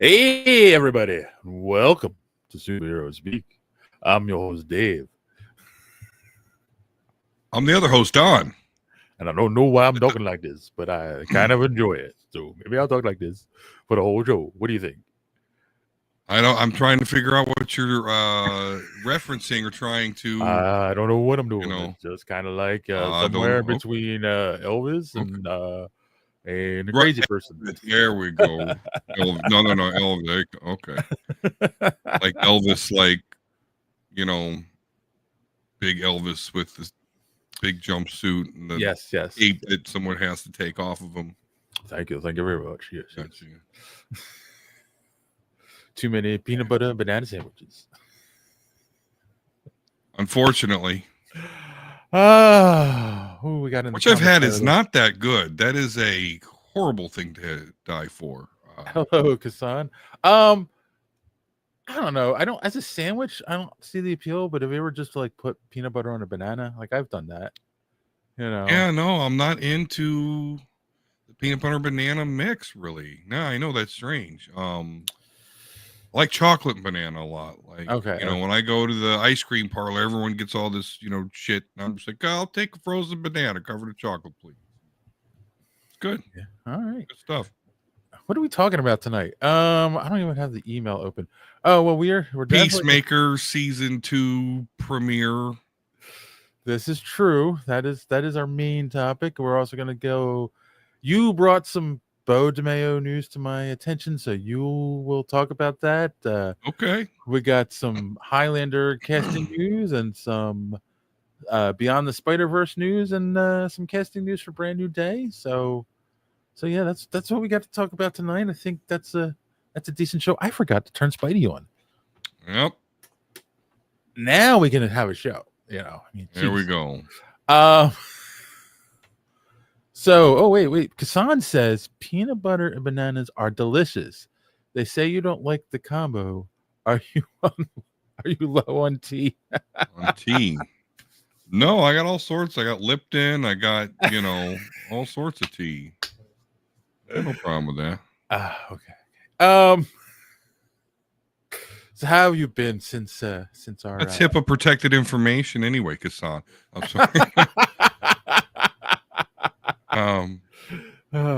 Hey, everybody. Welcome to Superhero Speak. I'm your host, Dave. I'm the other host, Don. And I don't know why I'm talking like this, but I kind of enjoy it. So maybe I'll talk like this for the whole show. What do you think? I'm trying to figure out what you're referencing or trying to. I don't know what I'm doing. You know, It's just kind of like I somewhere don't. between Elvis Okay. and a Right. crazy person. There we go. No, Elvis. Okay. Like Elvis, big Elvis with this big jumpsuit and the yes. cape that someone has to take off of him. Thank you very much. Yes. Gotcha. Too many peanut butter and banana sandwiches. Unfortunately. We got in Which I've had is not that good. That is a horrible thing to die for. Hello, Kassan. I don't know. I don't as a sandwich. I don't see the appeal. But if you ever just like put peanut butter on a banana, like I've done that. Yeah, no, I'm not into the peanut butter banana mix. Really, no, I know that's strange. I like chocolate and banana a lot. Like, Okay. When I go to the ice cream parlor, everyone gets all this, shit. And I'm just like, I'll take a frozen banana covered in chocolate, please. It's good. Yeah. All right. Good stuff. What are we talking about tonight? I don't even have the email open. Oh well, we're Peacemaker season 2 premiere. This is true. That is our main topic. We're also going to go. You brought some Beau DeMayo news to my attention, so you will talk about that. Okay. We got some Highlander casting news and some Beyond the Spider-Verse news and some casting news for Brand New Day. So yeah, that's what we got to talk about tonight. I think that's a decent show. I forgot to turn Spidey on. Yep. Now we can have a show. There we go. So, wait. Kassan says peanut butter and bananas are delicious. They say you don't like the combo. Are you low on tea? On tea. No, I got all sorts. I got Lipton. I got, all sorts of tea. No problem with that. Okay. So how have you been since our? That's HIPAA protected information anyway, Kassan. I'm sorry.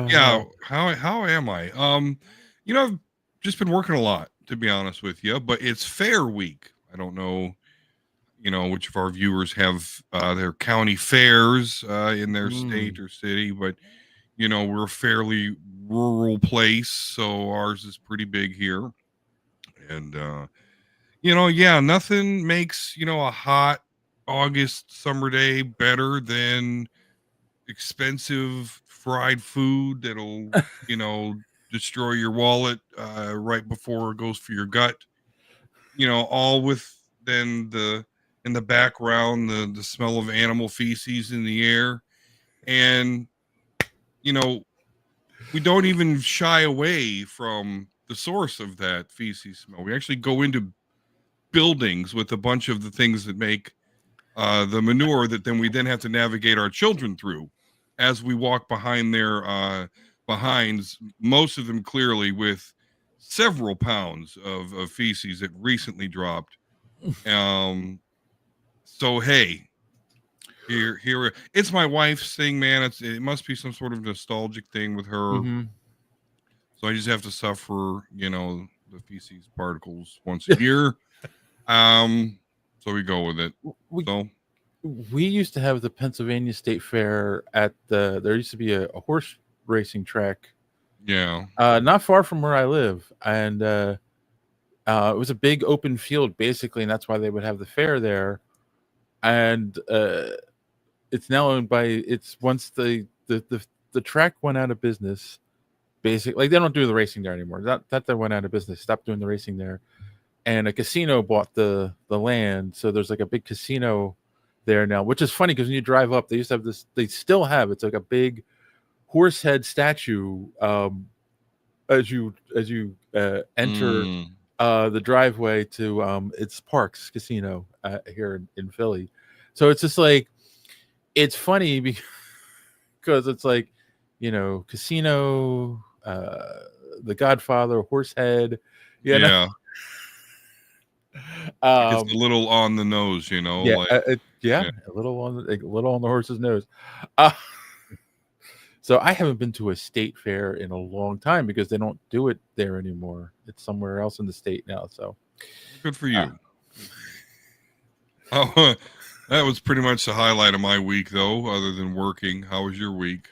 Yeah. How am I? I've just been working a lot, to be honest with you. But it's Fair Week. I don't know, which of our viewers have their county fairs in their state or city, but we're a fairly rural place, so ours is pretty big here. And nothing makes a hot August summer day better than expensive fried food that'll destroy your wallet right before it goes for your gut. All with then in the background the smell of animal feces in the air. And we don't even shy away from the source of that feces smell. We actually go into buildings with a bunch of the things that make the manure that we then have to navigate our children through as we walk behind their behinds, most of them clearly with several pounds of feces that recently dropped. So hey, here it's my wife's thing, man. It must be some sort of nostalgic thing with her. Mm-hmm. So I just have to suffer, the feces particles once a year. So we go with it. We used to have the Pennsylvania State Fair there used to be a horse racing track. Yeah. Not far from where I live. And it was a big open field basically, and that's why they would have the fair there. And it's now owned by once the track went out of business, basically, like they don't do the racing there anymore. That they went out of business, stopped doing the racing there. And a casino bought the land, so there's like a big casino there now, which is funny because when you drive up, they used to have this. They still have it's like a big horse head statue as you enter the driveway to it's Parks Casino here in Philly. So it's just like it's funny because it's like casino the Godfather, Horsehead, you know. Yeah. Like it's a little on the nose, Yeah, like yeah, yeah. a little on the horse's nose. Uh, so I haven't been to a state fair in a long time because they don't do it there anymore. It's somewhere else in the state now. So Good for uh, you. Good for you. Oh, that was pretty much the highlight of my week, though. Other than working, how was your week?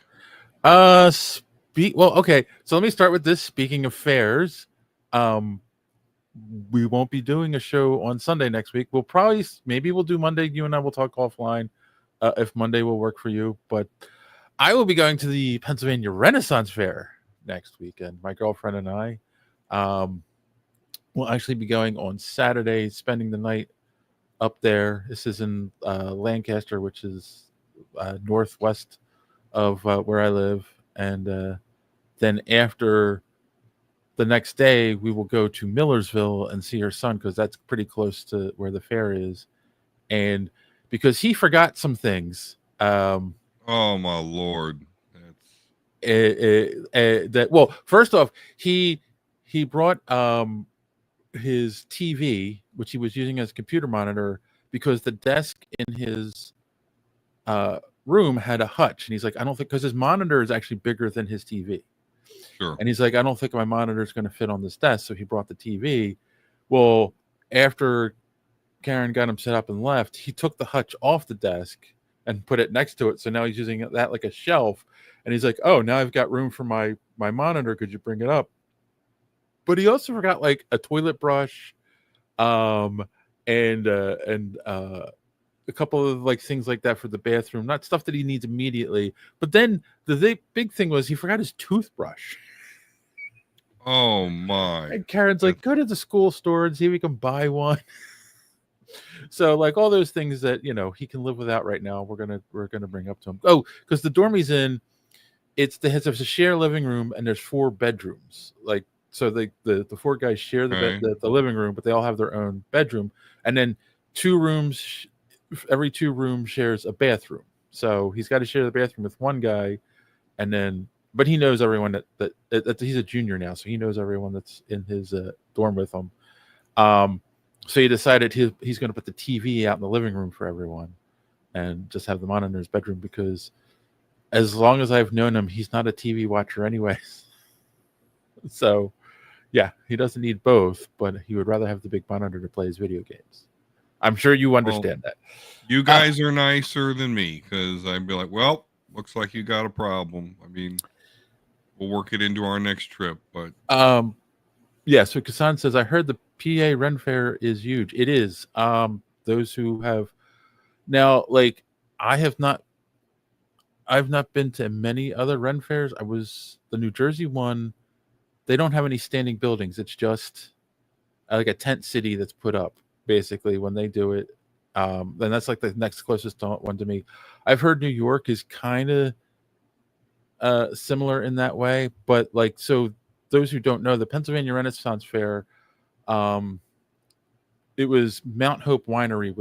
well, okay. So let me start with this. Speaking of fairs, um, we won't be doing a show on Sunday next week. Maybe we'll do Monday. You and I will talk offline if Monday will work for you. But I will be going to the Pennsylvania Renaissance Fair next weekend. My girlfriend and I will actually be going on Saturday, spending the night up there. This is in Lancaster, which is northwest of where I live. And then after the next day, we will go to Millersville and see her son because that's pretty close to where the fair is. And because he forgot some things. Oh my lord, First off, he brought his TV, which he was using as a computer monitor, because the desk in his room had a hutch, and he's like, I don't think, because his monitor is actually bigger than his TV. Sure. And he's like, I don't think my monitor is going to fit on this desk. So he brought the TV. Well, after Karen got him set up and left, he took the hutch off the desk and put it next to it. So now he's using that like a shelf. And he's like, oh, now I've got room for my monitor. Could you bring it up? But he also forgot like a toilet brush, and a couple of like things like that for the bathroom. Not stuff that he needs immediately. But then the big thing was he forgot his toothbrush. Oh my. And Karen's like, go to the school store and see if we can buy one. So like all those things that he can live without right now, we're gonna bring up to him. Oh, because the dorm he's in, there's a shared living room and there's 4 bedrooms. Like so the 4 guys share the living room, but they all have their own bedroom, and then 2 rooms. Every 2 rooms shares a bathroom. So he's got to share the bathroom with one guy, and then but he knows everyone that he's a junior now, so he knows everyone that's in his dorm with him. So he decided he's going to put the TV out in the living room for everyone and just have them on in his bedroom, because as long as I've known him, he's not a TV watcher anyways. So, yeah, he doesn't need both, but he would rather have the big monitor to play his video games. I'm sure you understand that. You guys are nicer than me, because I'd be like, well, looks like you got a problem. I mean, we'll work it into our next trip, but yeah. So Kasan says, I heard the PA Ren Fair is huge. It is. Those who have now, like, I've not been to many other Ren fairs. The New Jersey one. They don't have any standing buildings. It's just like a tent city that's put up basically when they do it. Then that's like the next closest one to me. I've heard New York is kind of similar in that way, but like, so those who don't know, the Pennsylvania Renaissance Fair, it was Mount Hope Winery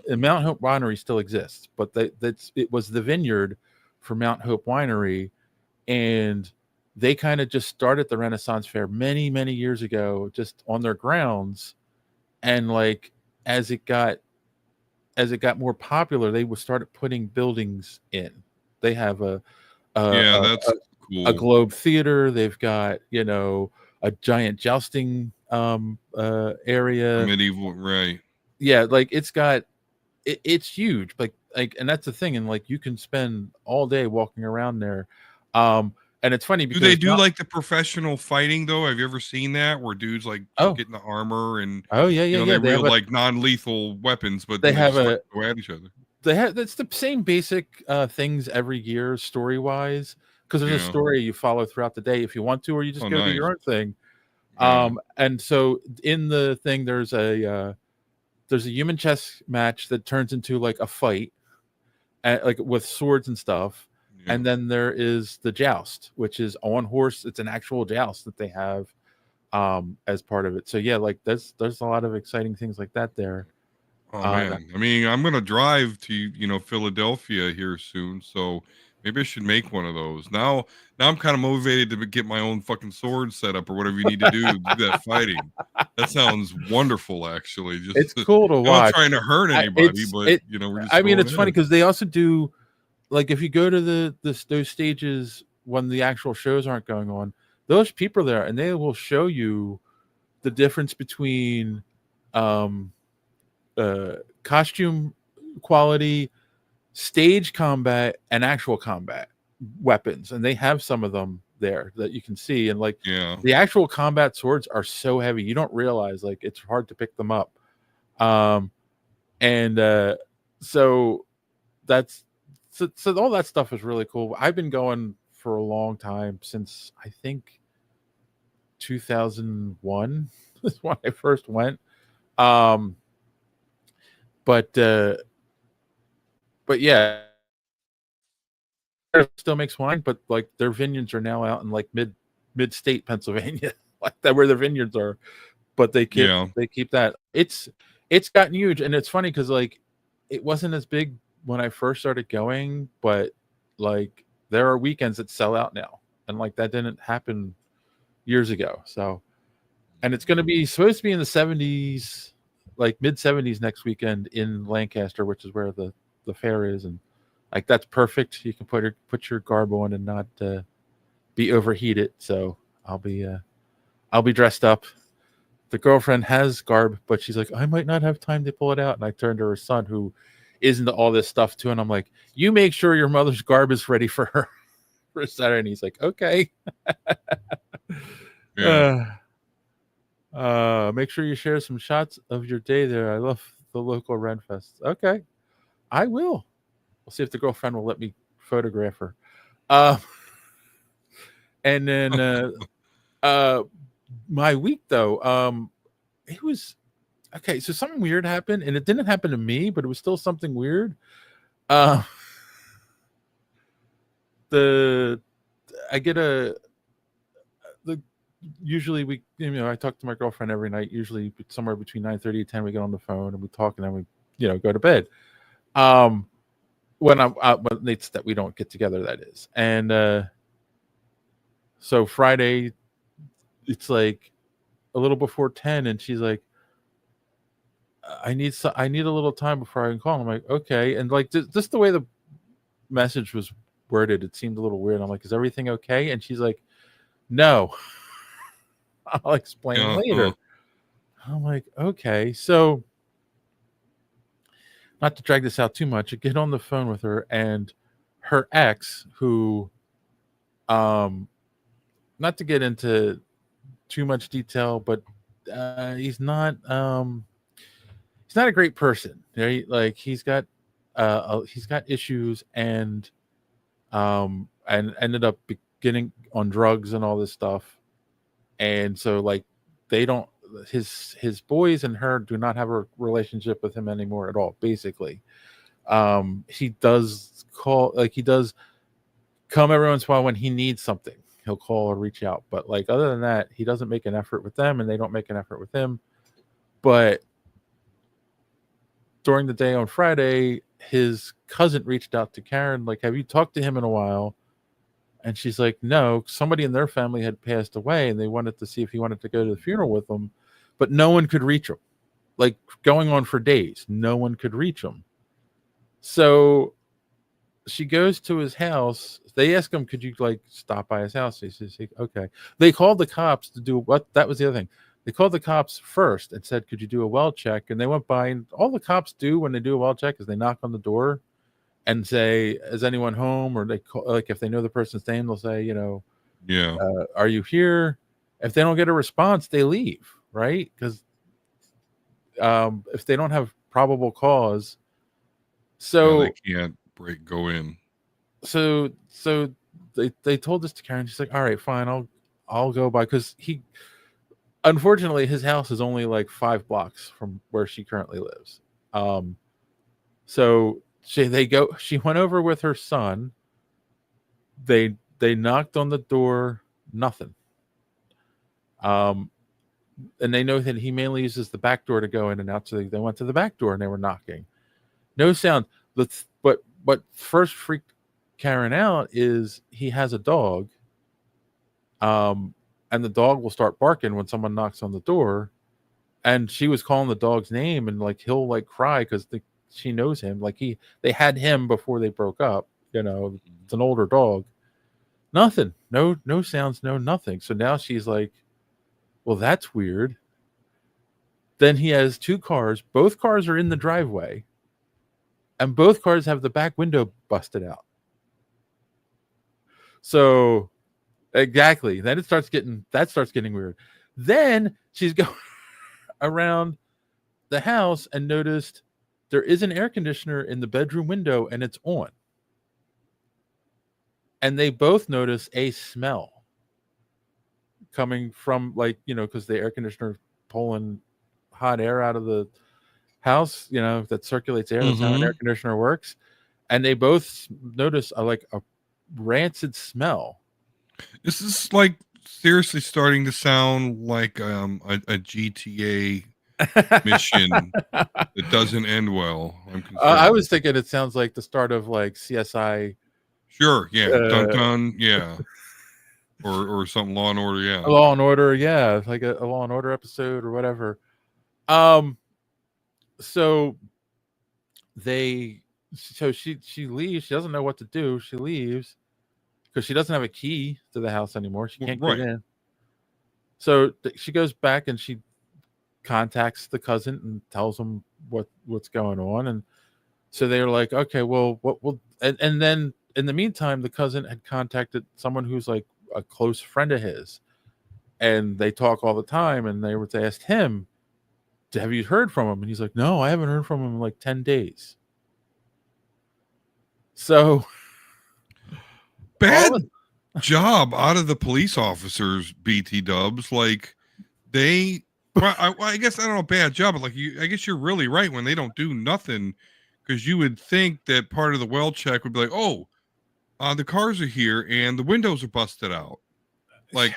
Mount Hope Winery still exists, but it was the vineyard for Mount Hope Winery, and they kind of just started the Renaissance Fair many, many years ago, just on their grounds. And like, as it got more popular, they started putting buildings in. They have that's cool. A Globe Theater. They've got, a giant jousting area. Medieval, right? Yeah, like it's huge. Like, and that's the thing. And like, you can spend all day walking around there. And it's funny because do they do like the professional fighting though? Have you ever seen that where dudes like get in the armor and they wield like non-lethal weapons, but they have go at each other. That's the same basic things every year story wise, because there's a story you follow throughout the day if you want to, or you just go do your own thing. And so in the thing there's a human chess match that turns into like a fight, like with swords and stuff. And then there is the joust, which is on horse. It's an actual joust that they have as part of it. So yeah, like there's a lot of exciting things like that there. Oh man, I mean, I'm gonna drive to Philadelphia here soon, so Maybe I should make one of those. Now I'm kind of motivated to get my own fucking sword set up or whatever you need to do that fighting. That sounds wonderful, actually. Just It's cool to you're not watch. trying to hurt anybody, but we're just I mean, going it's funny in. because they also do, like, if you go to those stages when the actual shows aren't going on, those people are there and they will show you the difference between costume quality, stage combat, and actual combat weapons, and they have some of them there that you can see. And like, Yeah. the actual combat swords are so heavy, you don't realize, like, it's hard to pick them up. And so that's so all that stuff is really cool. I've been going for a long time, since I think 2001 is when I first went. But yeah, still makes wine, but like their vineyards are now out in like mid state Pennsylvania, like that, where the vineyards are. But they keep that. It's gotten huge, and it's funny because like it wasn't as big when I first started going, but like there are weekends that sell out now, and like that didn't happen years ago. So, and it's going to be supposed to be in the 70s, like mid 70s next weekend in Lancaster, which is where the fair is, and like that's perfect. You can put your garb on and not be overheated. So I'll be dressed up. The girlfriend has garb, but she's like, I might not have time to pull it out. And I turned to her son, who is into all this stuff too, and I'm like, you make sure your mother's garb is ready for her for Saturday. And he's like, okay. Yeah. Make sure you share some shots of your day there. I love the local Ren Fest. Okay, I will. We'll see if the girlfriend will let me photograph her. And then my week though, it was okay. So something weird happened, and it didn't happen to me, but it was still something weird. I get usually I talk to my girlfriend every night, usually somewhere between 9:30 and 10. We get on the phone and we talk, and then we go to bed. When I'm out, when it's that we don't get together, that is. And so Friday, it's like a little before 10, and she's like, I need a little time before I can call. I'm like, okay. And like just the way the message was worded, it seemed a little weird. I'm like, is everything okay? And she's like, no. I'll explain later. I'm like, okay. So, not to drag this out too much, I get on the phone with her, and her ex, who, not to get into too much detail, but he's not a great person. Right? Like he's got issues, and ended up getting on drugs and all this stuff. And so like they don't, his boys and her do not have a relationship with him anymore at all, basically. He does come every once in a while when he needs something. He'll call or reach out, but like other than that, he doesn't make an effort with them, and they don't make an effort with him. But during the day on Friday, his cousin reached out to Karen, like, have you talked to him in a while? And she's like, no, somebody in their family had passed away, and they wanted to see if he wanted to go to the funeral with them, but no one could reach him. Like going on for days, no one could reach him. So she goes to his house. They ask him, could you like stop by his house? He says, okay. They called the cops to do what? That was the other thing. They called the cops first and said, could you do a well check? And they went by, and all the cops do when they do a well check is they knock on the door and say, is anyone home? Or they call, like, if they know the person's name, they'll say, Yeah. Are you here? If they don't get a response, they leave, right? Because if they don't have probable cause, so they can't go in. So they told this to Karen. She's like, all right, fine, I'll go by, because unfortunately his house is only like 5 blocks from where she currently lives. So she went over with her son. They knocked on the door, nothing. And they know that he mainly uses the back door to go in and out. So they went to the back door and they were knocking. No sound. But what first freaked Karen out is he has a dog, and the dog will start barking when someone knocks on the door. And she was calling the dog's name, and like he'll like cry because she knows him. Like they had him before they broke up. It's an older dog. Nothing, no sounds, no nothing. So now she's like, well, that's weird. Then he has two cars. Both cars are in the driveway, and both cars have the back window busted out. So exactly. Then it starts getting weird. Then she's going around the house and noticed there is an air conditioner in the bedroom window and it's on. And they both notice a smell coming from, like, because the air conditioner pulling hot air out of the house, that circulates air. That's how an air conditioner works. And they both notice a rancid smell. This is like seriously starting to sound like a GTA mission that doesn't end well. I was thinking it sounds like the start of like CSI. Sure, yeah, dun dun, yeah, or something Law and Order, yeah, Law and Order, yeah, like a Law and Order episode or whatever. So she leaves. She doesn't know what to do. She leaves because she doesn't have a key to the house anymore. She can't get in. So she goes back and she contacts the cousin and tells him what's going on. And so they're like, okay, well, what will, and then in the meantime, the cousin had contacted someone who's like a close friend of his, and they talk all the time. And they asked him, have you heard from him? And he's like, no, I haven't heard from him in like 10 days. So bad job out of the police officers, BT Dubs. Like they, I guess, I don't know, bad job, but like I guess you're really right when they don't do nothing, because you would think that part of the well check would be like, oh, the cars are here and the windows are busted out. Like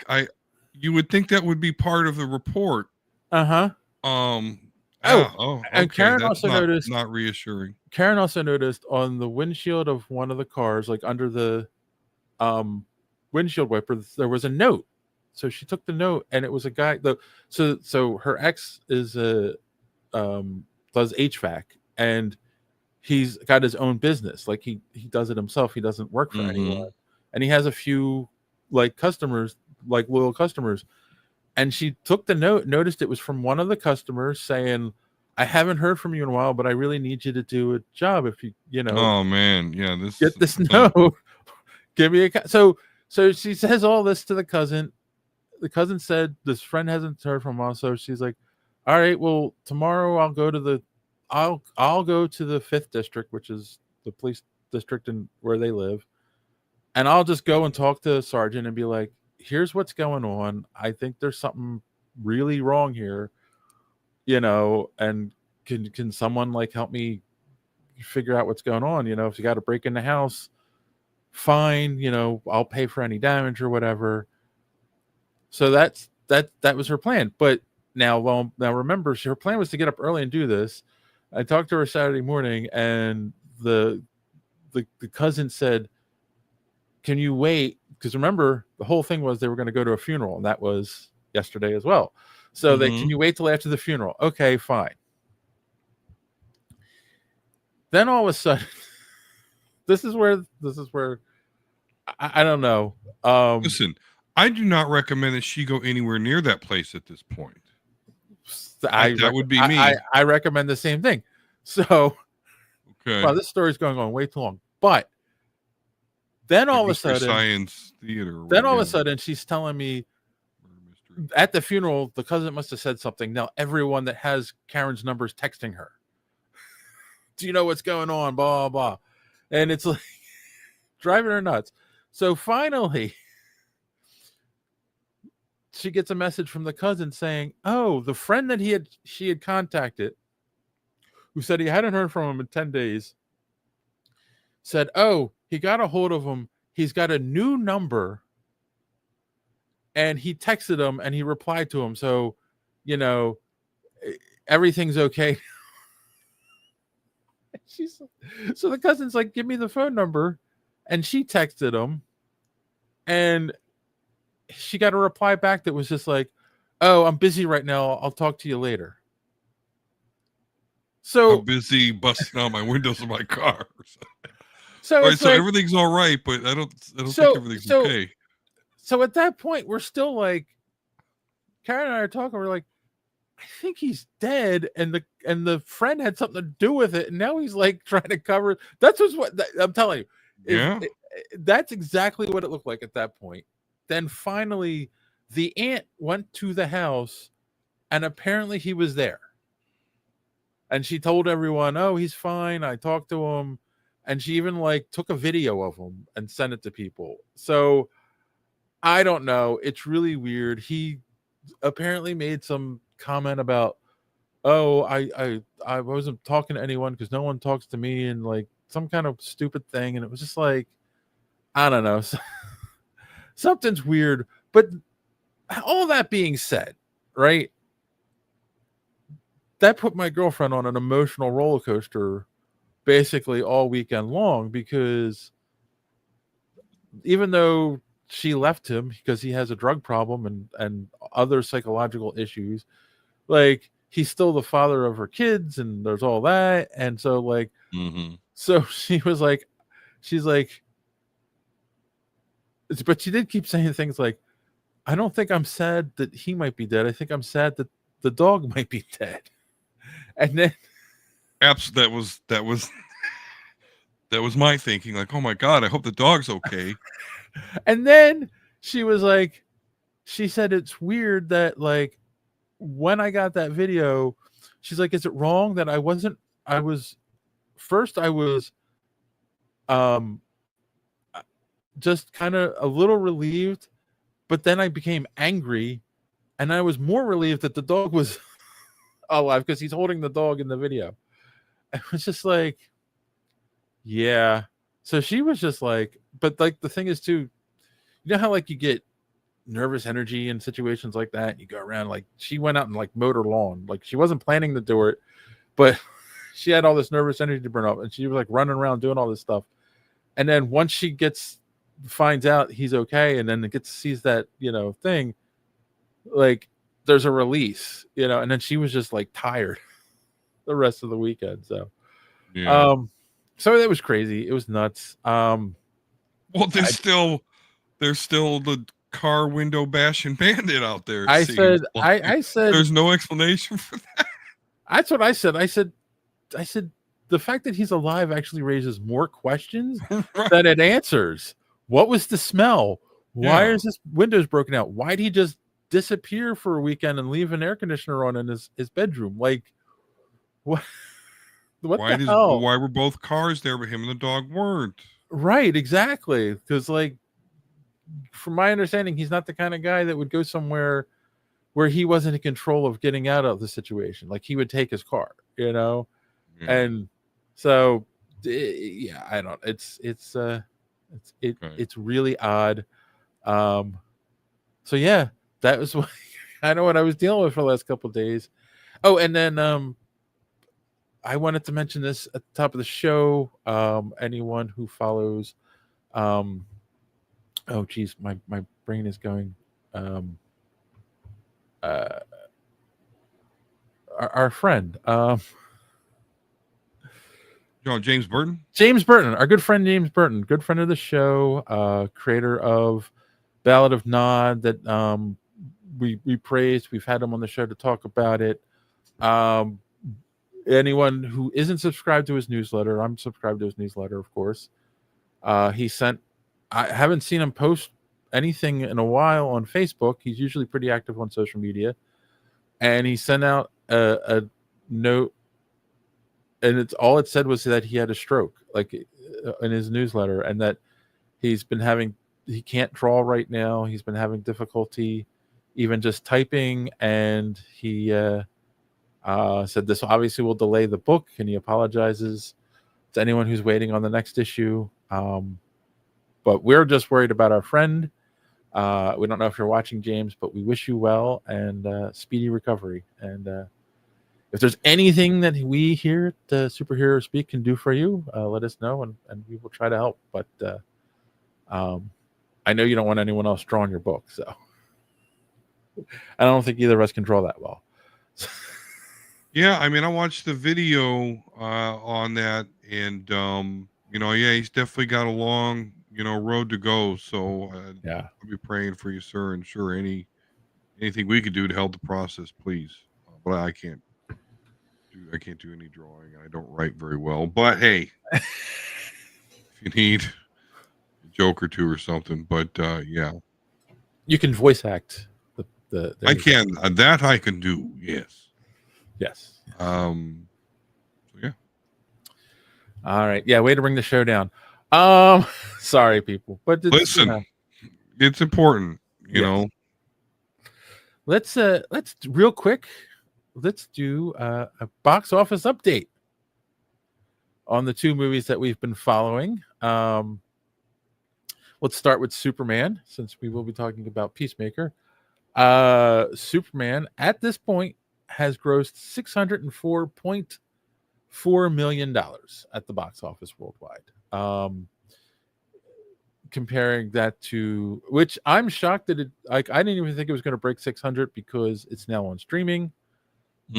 you would think that would be part of the report. Okay. And Karen also noticed, not reassuring. Karen also noticed on the windshield of one of the cars, like under the windshield wiper, there was a note. So she took the note, and it was a guy. So her ex is does HVAC, and he's got his own business. Like he does it himself. He doesn't work for anyone, and he has a few like customers, like loyal customers. And she took the note, noticed it was from one of the customers saying, I haven't heard from you in a while, but I really need you to do a job. If you oh man, yeah, get this note, give me a. So she says all this to the cousin. The cousin said this friend hasn't heard from us. So she's like, all right, well, tomorrow I'll go to the 5th district, which is the police district and where they live. And I'll just go and talk to the sergeant and be like, here's what's going on. I think there's something really wrong here, and can someone like help me figure out what's going on? If you got to break in the house, fine, I'll pay for any damage or whatever. So that was her plan. But now remember, her plan was to get up early and do this. I talked to her Saturday morning, and the cousin said, can you wait? Because remember, the whole thing was they were going to go to a funeral, and that was yesterday as well. So can you wait till after the funeral? Okay, fine. Then all of a sudden, this is where I don't know. Listen, I do not recommend that she go anywhere near that place at this point. That would be me. I recommend the same thing. So, okay. Wow, this story's going on way too long. But then all of a sudden, Science Theater. Then all of a sudden, she's telling me at the funeral, the cousin must have said something. Now everyone that has Karen's number is texting her. Do you know what's going on? Blah, blah. And it's like driving her nuts. So finally, she gets a message from the cousin saying, oh, the friend that she had contacted, who said he hadn't heard from him in 10 days, said, oh, he got a hold of him. He's got a new number. And he texted him and he replied to him. So, everything's okay. So the cousin's like, give me the phone number. And she texted him, and she got a reply back that was just like, "Oh, I'm busy right now. I'll talk to you later." So I'm busy busting out my windows of my car. so All right, it's so like everything's all right, but I don't think so everything's so okay. so at that point we're still like, Karen and I are talking, we're like, I think he's dead, and the friend had something to do with it, and now he's like trying to cover. That's what I'm telling you. Yeah. That's exactly what it looked like at that point. Then finally, the aunt went to the house, and apparently he was there. And she told everyone, "Oh, he's fine. I talked to him," and she even like took a video of him and sent it to people. So I don't know. It's really weird. He apparently made some comment about, "Oh, I wasn't talking to anyone because no one talks to me," and like some kind of stupid thing. And it was just like, I don't know. Something's weird. But all that being said, right? That put my girlfriend on an emotional roller coaster basically all weekend long, because even though she left him because he has a drug problem and other psychological issues, like he's still the father of her kids, and there's all that. And so like, so she was like, she's like, but she did keep saying things like, "I don't think I'm sad that he might be dead. I think I'm sad that the dog might be dead." And then That was that was my thinking. Like, oh my god, I hope the dog's okay. and then she was like, she said it's weird that like when I got that video, she's like, "Is it wrong that I was um just kind of a little relieved, but then I became angry, and I was more relieved that the dog was alive because he's holding the dog in the video." It was just like, yeah. So she was just like, but like the thing is too, you know how like you get nervous energy in situations like that, you go around, like she went out and like mowed her lawn, like she wasn't planning to do it, but she had all this nervous energy to burn up, and she was like running around doing all this stuff. And then once she finds out he's okay, and then sees that, thing, like there's a release, and then she was just like tired the rest of the weekend. So Yeah. so that was crazy. It was nuts. Well, there's still the car window bashing bandit out there. I said, I said, there's no explanation for that. That's what I said. I said, the fact that he's alive actually raises more questions Right. than it answers. What was the smell? Why is his windows broken out? Why did he just disappear for a weekend and leave an air conditioner on in his bedroom? Like, what? Why were both cars there, but him and the dog weren't? Right, exactly. Because, like, from my understanding, he's not the kind of guy that would go somewhere where he wasn't in control of getting out of the situation. Like, he would take his car, and so yeah, I don't. It's really odd. So yeah, that was what I know what I was dealing with for the last couple of days. Oh, and then I wanted to mention this at the top of the show. Anyone who follows, oh geez, my brain is going. Our friend, James Burton. James Burton, our good friend James Burton, good friend of the show, creator of Ballad of Nod that we praised. We've had him on the show to talk about it. Anyone who isn't subscribed to his newsletter, I'm subscribed to his newsletter, of course. I haven't seen him post anything in a while on Facebook. He's usually pretty active on social media, and he sent out a note, and it said was that he had a stroke, like in his newsletter, and that he can't draw right now. He's been having difficulty even just typing, and he said this obviously will delay the book, and he apologizes to anyone who's waiting on the next issue. But we're just worried about our friend. We don't know if you're watching, James, but we wish you well and speedy recovery. And if there's anything that we here at Superhero Speak can do for you, let us know, and we will try to help. But I know you don't want anyone else drawing your book, so I don't think either of us can draw that well. Yeah, I mean, I watched the video on that, and yeah, he's definitely got a long, road to go. So Yeah. I'll be praying for you, sir, and sure, anything we could do to help the process, please. But I can't do any drawing, and I don't write very well. But hey, if you need a joke or two or something, but yeah, You can voice act I can. That I can do. Yes. Yes. So yeah. All right. Yeah, way to bring the show down. Sorry, people, but Listen, it's important, you Yes. know. Let's real quick. Let's do a box office update on the two movies that we've been following. Let's start with Superman, since we will be talking about Peacemaker. Superman at this point has grossed $604.4 million at the box office worldwide. Comparing that to, which I'm shocked that it, like, I didn't even think it was going to break 600 because it's now on streaming.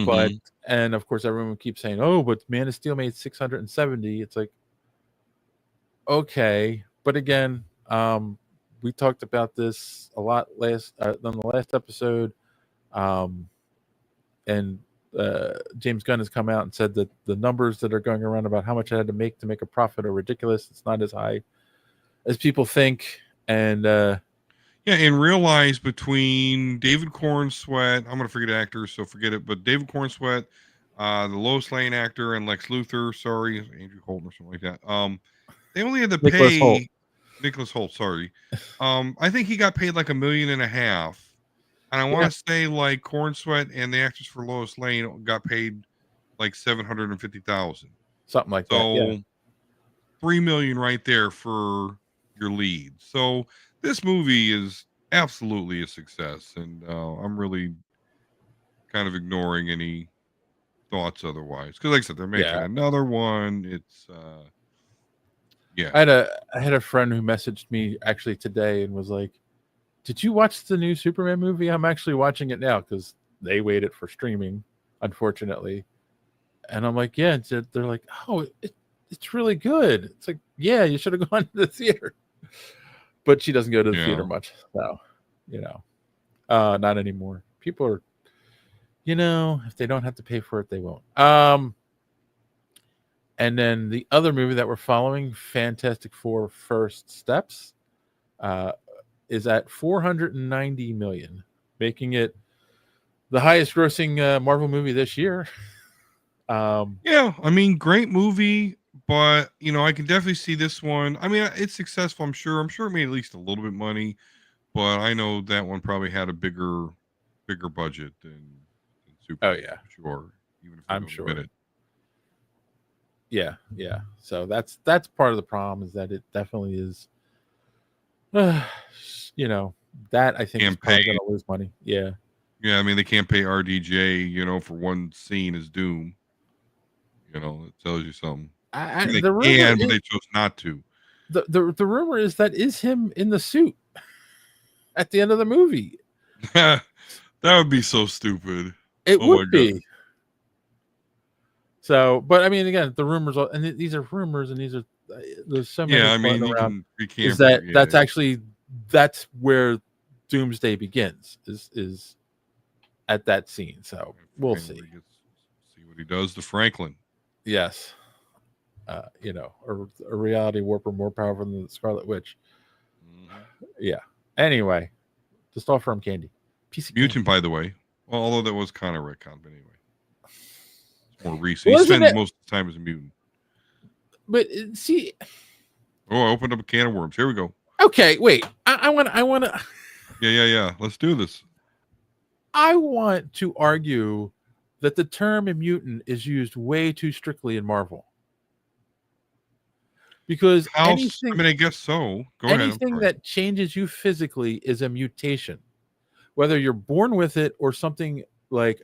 But, and of course, everyone keeps saying, oh, but Man of Steel made 670. It's like, okay. But again, we talked about this a lot on the last episode. And James Gunn has come out and said that the numbers that are going around about how much I had to make a profit are ridiculous. It's not as high as people think. And and realize between David Cornsweat, I'm going to forget actors, so forget it, but David Cornsweat, the Lois Lane actor, and Lex Luthor, sorry, Andrew Holt or something like that. They only had to pay Nicholas Holt, sorry. I think he got paid like $1.5 million. And I want to say like Cornsweat and the actress for Lois Lane got paid like $750,000. Something like that. So $3 million right there for your lead. So this movie is absolutely a success, and I'm really kind of ignoring any thoughts otherwise. Because, like I said, they're making another one. It's I had a friend who messaged me actually today and was like, "Did you watch the new Superman movie? I'm actually watching it now because they waited for streaming, unfortunately." And I'm like, "Yeah." They're like, "Oh, it's really good." It's like, "Yeah, you should have gone to the theater." But she doesn't go to the theater much, so not anymore. People are, if they don't have to pay for it, they won't. And then the other movie that we're following, Fantastic Four: First Steps, is at $490 million, making it the highest-grossing Marvel movie this year. I mean, great movie, but I can definitely see this one. I mean, it's successful. I'm sure it made at least a little bit money, but I know that one probably had a bigger budget than Superman. Oh yeah, sure. Even if I'm sure. Admit it. Yeah. So that's part of the problem, is that it definitely is. That I think is probably going to lose money. Yeah. Yeah, I mean, they can't pay RDJ, for one scene as Doom. It tells you something. They can, but they chose not to. The rumor is that is him in the suit at the end of the movie. That would be so stupid. It would be. God. So, but I mean, again, the rumors, and these are rumors, and there's so many. Yeah, I mean, is that's where Doomsday begins, is at that scene. So we'll see. See what he does to Franklin. Yes. A reality warper more powerful than the Scarlet Witch. Mm-hmm. Yeah. Anyway, just offer him candy. Mutant, by the way. Well, although that was kind of retcon, but anyway. It's more recent. He spends most of the time as a mutant. But see. Oh, I opened up a can of worms. Here we go. Okay, wait. I want to. Yeah. Let's do this. I want to argue that the term mutant is used way too strictly in Marvel. Because I guess so. Go ahead. Anything that changes you physically is a mutation. Whether you're born with it or something like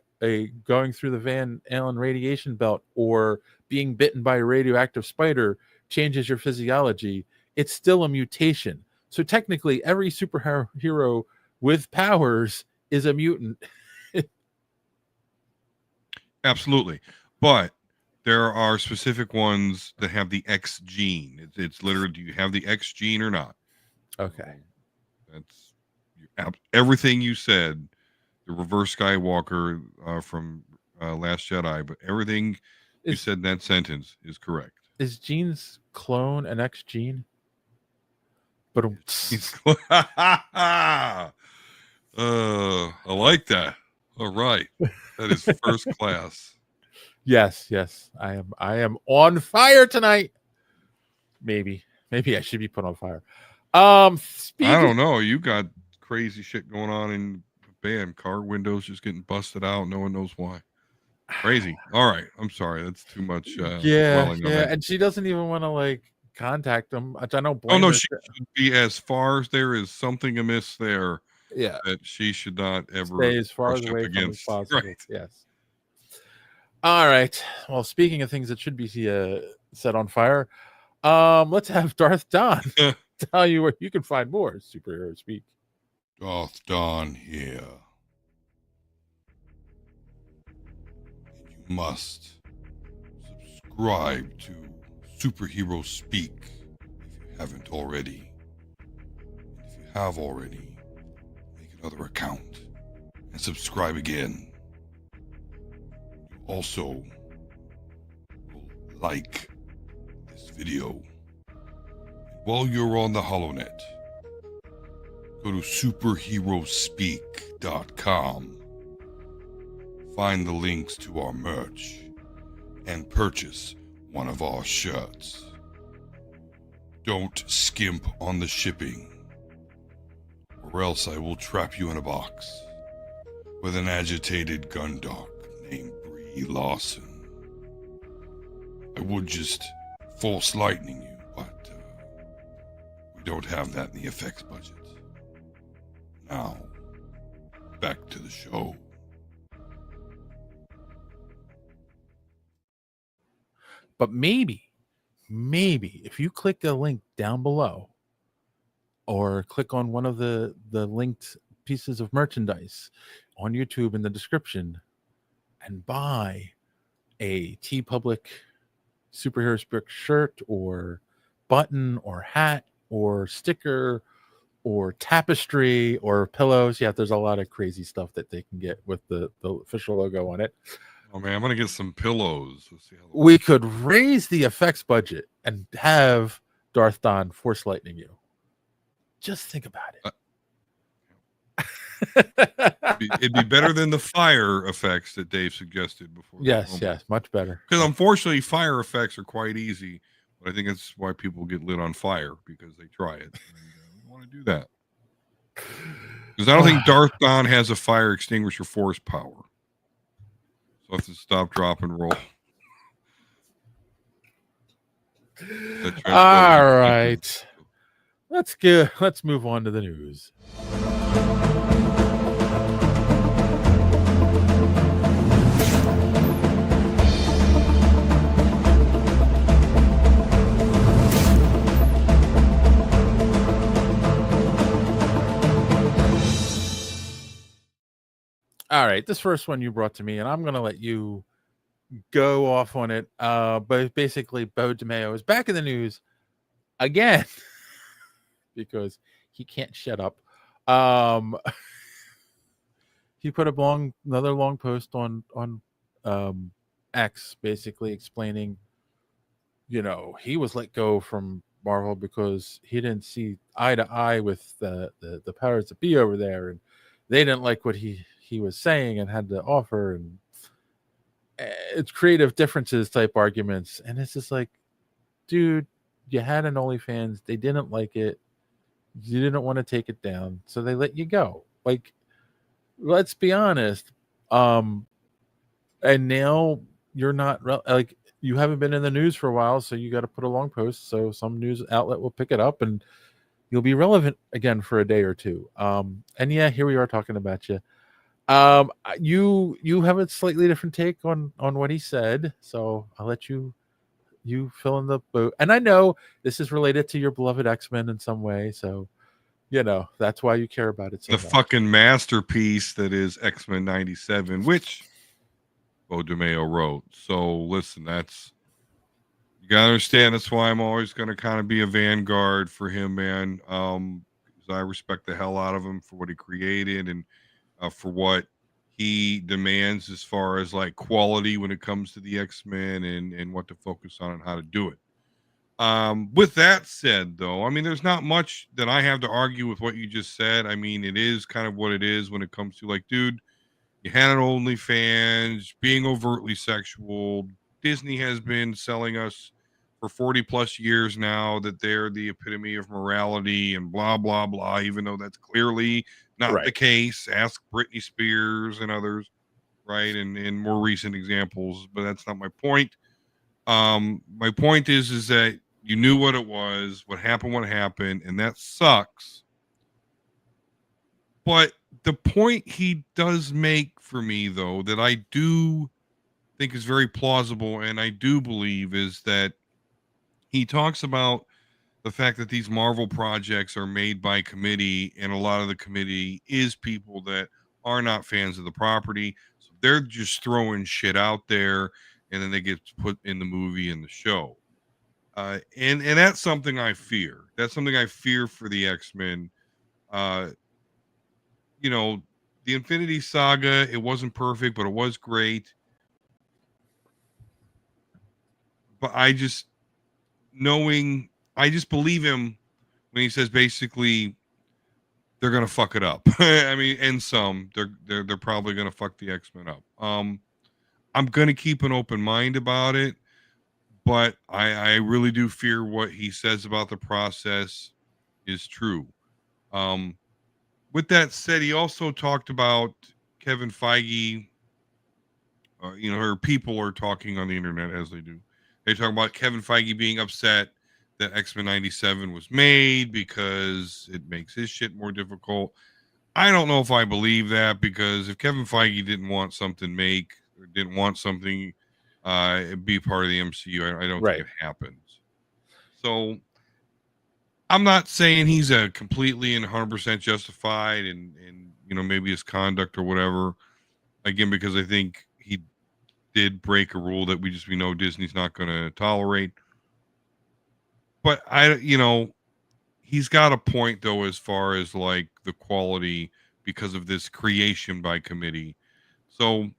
going through the Van Allen radiation belt or being bitten by a radioactive spider changes your physiology, it's still a mutation. So technically, every superhero with powers is a mutant. Absolutely. But there are specific ones that have the X gene. It's literally, do you have the X gene or not? Okay. That's everything you said. The reverse Skywalker from Last Jedi, but everything you said in that sentence is correct. Is Gene's clone an X gene? But I like that. All right, that is first class. Yes, I am on fire tonight. Maybe I should be put on fire. I don't know. You got crazy shit going on in bam, car windows just getting busted out. No one knows why. Crazy. All right. I'm sorry. That's too much. Yeah. On that. And she doesn't even want to like contact them. I don't blame her. Oh no, her. she should be as far as there is something amiss there. Yeah. That she should not ever stay as far away from as possible. Right. Yes. All right. Well, speaking of things that should be set on fire, let's have Darth Don tell you where you can find more superhero speak. Darth Don here. You must subscribe to Superhero Speak if you haven't already. And if you have already, make another account and subscribe again. You also will like this video. And while you're on the HoloNet, go to superheroespeak.com. Find the links to our merch and purchase one of our shirts. Don't skimp on the shipping, or else I will trap you in a box with an agitated gundog named Brie Larson. I would just force lightning you, but we don't have that in the effects budget. Now, back to the show. But maybe if you click the link down below or click on one of the linked pieces of merchandise on YouTube in the description and buy a TeePublic Superhero Speak shirt or button or hat or sticker or tapestry or pillows. Yeah, there's a lot of crazy stuff that they can get with the official logo on it. Oh man, I'm gonna get some pillows. Let's see how we could raise the effects budget and have Darth Don force lightning you. Just think about it. It'd be better than the fire effects that Dave suggested before. Yes, much better. Because unfortunately, fire effects are quite easy. But I think that's why people get lit on fire, because they try it. And we want to do that. Because I don't think Darth Don has a fire extinguisher force power. So I have to stop, drop, and roll. All right. Let's move on to the news. All right, this first one you brought to me, and I'm going to let you go off on it. But basically, Beau DeMayo is back in the news again because he can't shut up. He put another long post on X, basically explaining, he was let go from Marvel because he didn't see eye to eye with the powers that be over there, and they didn't like what he was saying and had to offer, and it's creative differences type arguments. And it's just like, dude, you had an OnlyFans, they didn't like it, you didn't want to take it down, so they let you go. Like, let's be honest. And now you're not like, you haven't been in the news for a while, so you got to put a long post so some news outlet will pick it up and you'll be relevant again for a day or two. And yeah, here we are talking about you. You have a slightly different take on what he said, so I'll let you fill in the boat. And I know this is related to your beloved X-Men in some way, so you know, that's why you care about it so The much. fucking masterpiece that is X-Men 97, which Beau DeMayo wrote. So listen, that's, you gotta understand, that's why I'm always gonna kind of be a vanguard for him, man. 'Cause I respect the hell out of him for what he created and for what he demands as far as like quality when it comes to the X-Men and what to focus on and how to do it. With that said, though, I mean, there's not much that I have to argue with what you just said. I mean, it is kind of what it is when it comes to like, dude, you had an OnlyFans being overtly sexual. Disney has been selling us for 40 plus years now that they're the epitome of morality and blah, blah, blah, even though that's clearly not the Right. case. Ask Britney Spears and others, right? And more recent examples, but that's not my point. My point is that you knew what it was, what happened, and that sucks. But the point he does make for me, though, that I do think is very plausible and I do believe is that he talks about the fact that these Marvel projects are made by committee, and a lot of the committee is people that are not fans of the property. So they're just throwing shit out there, and then they get put in the movie and the show. And that's something I fear. That's something I fear for the X-Men. Uh, you know, the Infinity Saga, it wasn't perfect, but it was great. But I just believe him when he says basically they're gonna fuck it up. I mean, and some they're probably gonna fuck the X-Men up. I'm gonna keep an open mind about it, but I really do fear what he says about the process is true. Um, with that said, he also talked about Kevin Feige. Her people are talking on the internet as they do. They talk about Kevin Feige being upset that X-Men 97 was made because it makes his shit more difficult. I don't know if I believe that, because if Kevin Feige didn't want something didn't want something be part of the MCU, I don't think it happens. So I'm not saying he's a completely and 100% justified and maybe his conduct or whatever. Again, because I think he did break a rule that we know Disney's not going to tolerate. But he's got a point though, as far as like the quality because of this creation by committee. So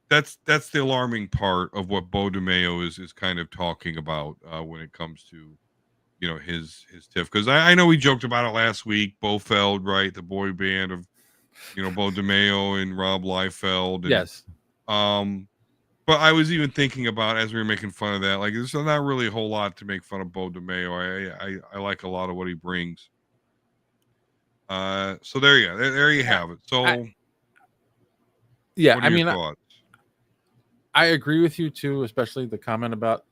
that's the alarming part of what Beau DeMayo is kind of talking about when it comes to his tiff, because I know we joked about it last week. Beau Feld, right, the boy band of Beau DeMayo and Rob Liefeld, and, Yes. but I was even thinking about, as we were making fun of that, like there's not really a whole lot to make fun of Beau DeMayo. I like a lot of what he brings. So there you have it. So what are your thoughts? I agree with you too, especially the comment about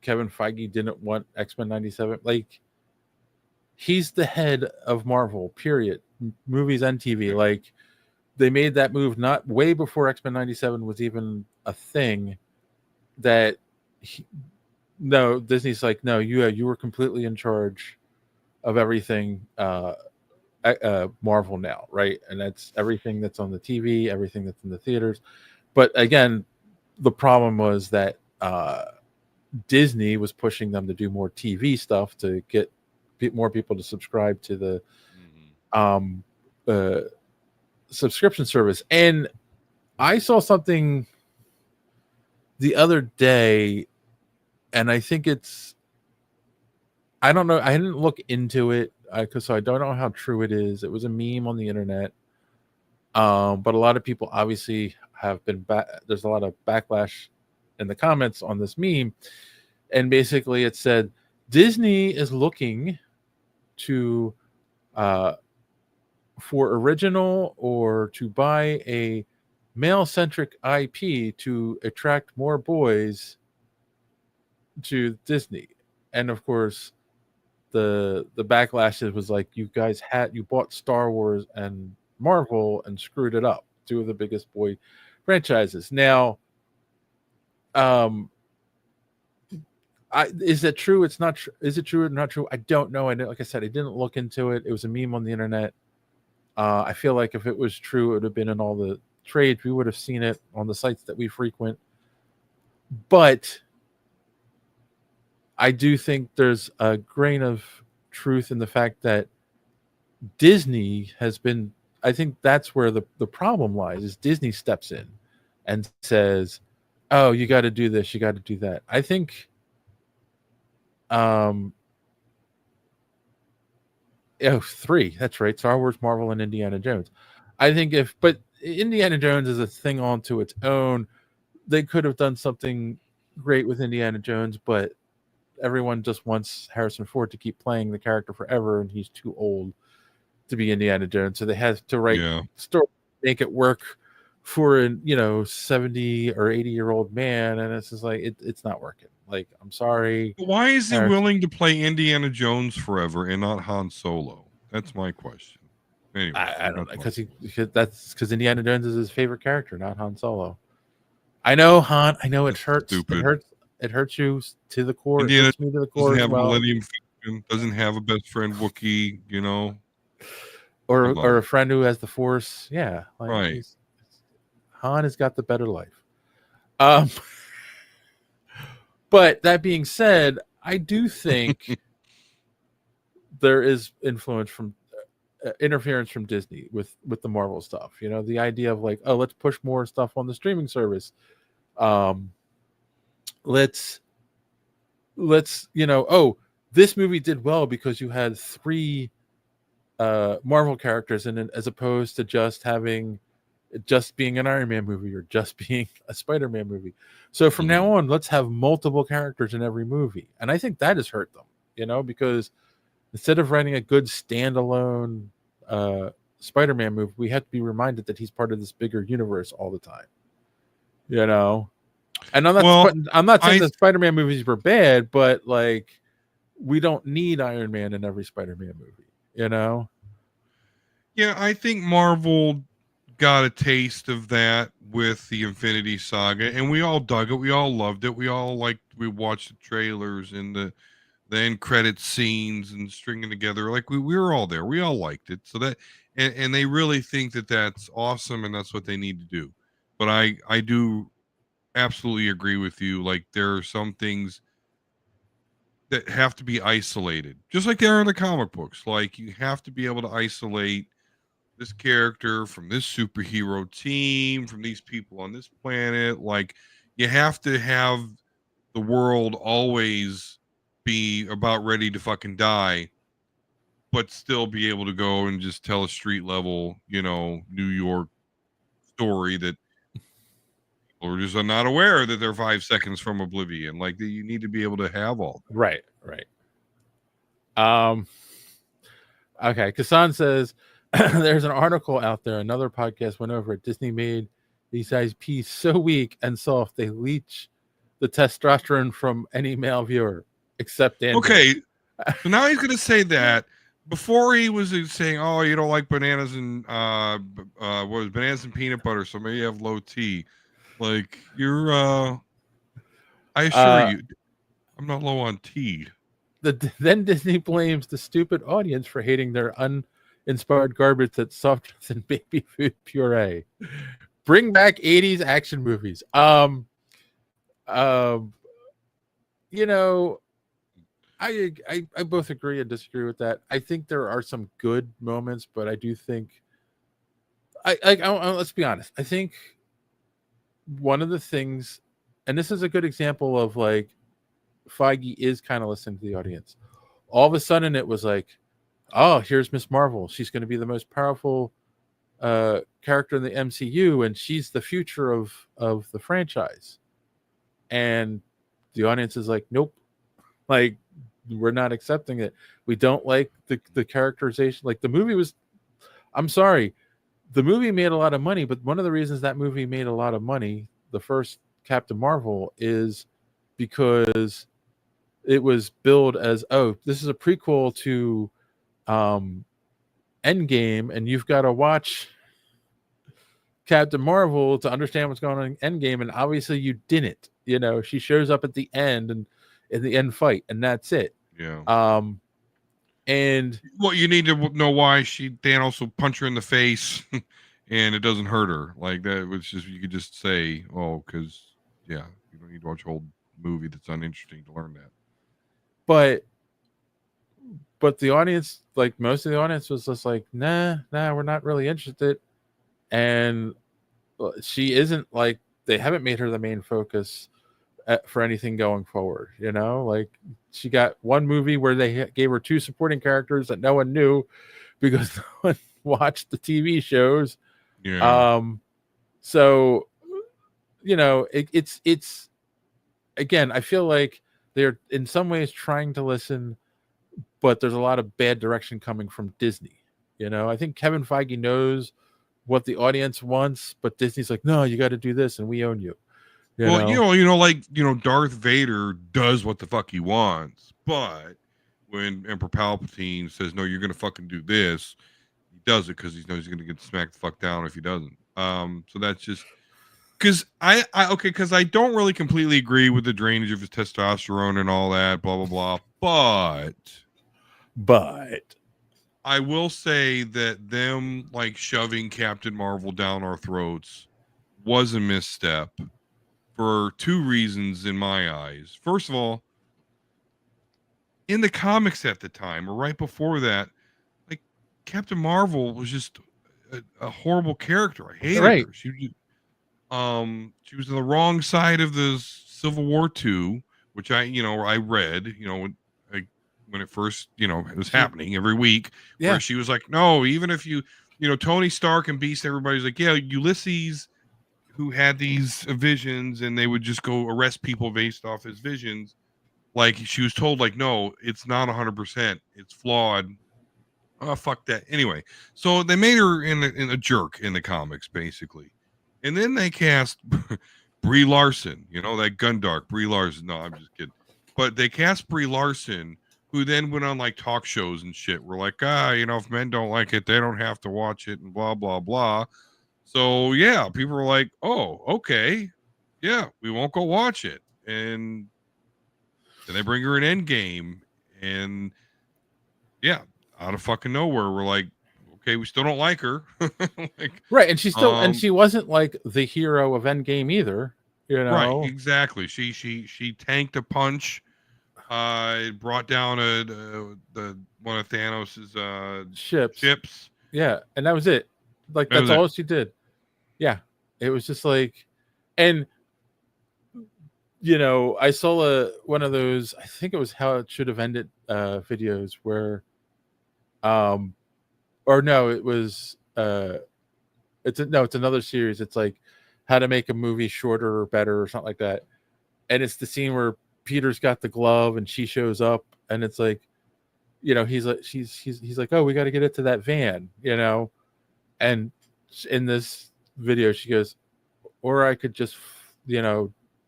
Kevin Feige didn't want X-Men 97. Like, he's the head of Marvel, period. Movies and TV. Yeah. Like, they made that move not way before X-Men 97 was even a thing. That Disney's like, no, you were completely in charge of everything Marvel now, right? And that's everything that's on the TV, everything that's in the theaters. But again, the problem was that Disney was pushing them to do more TV stuff to get more people to subscribe to the subscription service. And I saw something the other day, and I think I don't know, I didn't look into it because I don't know how true it is. It was a meme on the internet, but a lot of people obviously have been there's a lot of backlash in the comments on this meme, and basically it said Disney is looking to for original or to buy a male-centric IP to attract more boys to Disney. And of course the backlash was like, you bought Star Wars and Marvel and screwed it up, two of the biggest boy franchises. Now Is it true? It's not. Is it true or not true? I don't know. Like I said, I didn't look into it. It was a meme on the internet. I feel like if it was true, it would have been in all the trades. We would have seen it on the sites that we frequent. But I do think there's a grain of truth in the fact that Disney has been. I think that's where the problem lies. Is Disney steps in and says, "Oh, you got to do this. You got to do that." I think. Three. That's right. Star Wars, Marvel, and Indiana Jones. I think but Indiana Jones is a thing onto its own. They could have done something great with Indiana Jones, but everyone just wants Harrison Ford to keep playing the character forever, and he's too old to be Indiana Jones. So they had to write story, make it work for an 70 or 80-year-old man, and it's just like it's not working. Like, I'm sorry. Why is he willing to play Indiana Jones forever and not Han Solo? That's my question. Anyway, I don't know, because Indiana Jones is his favorite character, not Han Solo. I know, Han. I know it hurts. Stupid. It hurts you to the core. Indiana It hurts me to the core. Doesn't have a Millennium Falcon. Doesn't have a best friend Wookiee. Or a friend who has the Force. Yeah, right. Han has got the better life. But that being said, I do think there is influence from interference from Disney with the Marvel stuff. The idea of like, oh, let's push more stuff on the streaming service. Let's oh, this movie did well because you had 3 Marvel characters in it, as opposed to just being an Iron Man movie or just being a Spider-Man movie. So from now on, let's have multiple characters in every movie. And I think that has hurt them, because instead of writing a good standalone Spider-Man movie, we have to be reminded that he's part of this bigger universe all the time. And I'm not saying that Spider-Man movies were bad, but like, we don't need Iron Man in every Spider-Man movie, Yeah, I think Marvel got a taste of that with the Infinity Saga, and we all dug it. We all loved it. We watched the trailers and the end credit scenes and stringing together. Like we were all there. We all liked it. So that, and they really think that that's awesome, and that's what they need to do. But I do absolutely agree with you. Like, there are some things that have to be isolated, just like there are in the comic books. Like, you have to be able to isolate this character from this superhero team, from these people on this planet. Like, you have to have the world always be about ready to fucking die, but still be able to go and just tell a street level, New York story that people are just not aware that they're 5 seconds from oblivion. Like, you need to be able to have all that. Right. Okay, Kasan says there's an article out there, another podcast went over it. Disney made these IPs so weak and soft they leach the testosterone from any male viewer except Andrew. Okay, so now he's going to say that. Before he was saying, oh, you don't like bananas and bananas and peanut butter, so maybe you have low T. Like, you're I assure you, I'm not low on tea. Then Disney blames the stupid audience for hating their uninspired garbage that's softer than baby food puree. Bring back 80s action movies. I both agree and disagree with that. I think there are some good moments, but I do think let's be honest. I think one of the things, and this is a good example of like Feige is kind of listening to the audience. All of a sudden it was like, oh, here's Miss Marvel. She's going to be the most powerful character in the MCU, and she's the future of the franchise. And the audience is like, nope. Like, we're not accepting it. We don't like the characterization. Like, the movie was, I'm sorry, the movie made a lot of money, but one of the reasons that movie made a lot of money, the first Captain Marvel, is because it was billed as, oh, this is a prequel to Endgame, and you've got to watch Captain Marvel to understand what's going on in Endgame, and obviously you didn't. She shows up at the end, and in the end fight, and that's it. Yeah. And Well, you need to know why Thanos will punch her in the face, and it doesn't hurt her like that. Was just you could just say, oh, because yeah, you don't need to watch a whole movie that's uninteresting to learn that. But the audience, like most of the audience, was just like, nah, we're not really interested. And she isn't like they haven't made her the main focus for anything going forward. Like she got one movie where they gave her 2 supporting characters that no one knew because no one watched the TV shows. Yeah. So it's again, I feel like they're in some ways trying to listen, but there's a lot of bad direction coming from Disney. I think Kevin Feige knows what the audience wants, but Disney's like, no, you got to do this, and we own you. Darth Vader does what the fuck he wants, but when Emperor Palpatine says, no, you're gonna fucking do this, he does it because he knows he's gonna get smacked the fuck down if he doesn't. So that's just because because I don't really completely agree with the drainage of his testosterone and all that, blah blah blah. But I will say that them like shoving Captain Marvel down our throats was a misstep for 2 reasons in my eyes. First of all, in the comics at the time or right before that, like Captain Marvel was just a horrible character. I hated her. She was on the wrong side of the Civil War 2, which I read, when it first, it was happening every week, where she was like, no, even if Tony Stark and Beast, everybody's like, yeah, Ulysses, who had these visions, and they would just go arrest people based off his visions. Like she was told, like, no, it's not 100%. It's flawed. Oh, fuck that. Anyway, so they made her in a jerk in the comics, basically. And then they cast Brie Larson, that Gundark, Brie Larson. No, I'm just kidding. But they cast Brie Larson, who then went on like talk shows and shit. We're like, if men don't like it, they don't have to watch it and blah, blah, blah. So yeah, people were like, oh, okay. Yeah, we won't go watch it. And then they bring her an Endgame, and yeah, out of fucking nowhere, we're like, okay, we still don't like her. Right, and and she wasn't like the hero of Endgame either. Right, exactly. She tanked a punch. It brought down the one of Thanos's ships. Yeah, and that was it. Like that's all she did. Yeah, it was just like, and I saw one of those. I think it was How It Should Have Ended videos where, or no, it was it's another series. It's like how to make a movie shorter or better or something like that. And it's the scene where Peter's got the glove and she shows up, and it's like, he's like, he's like, oh, we got to get it to that van, and in this video she goes, or I could just,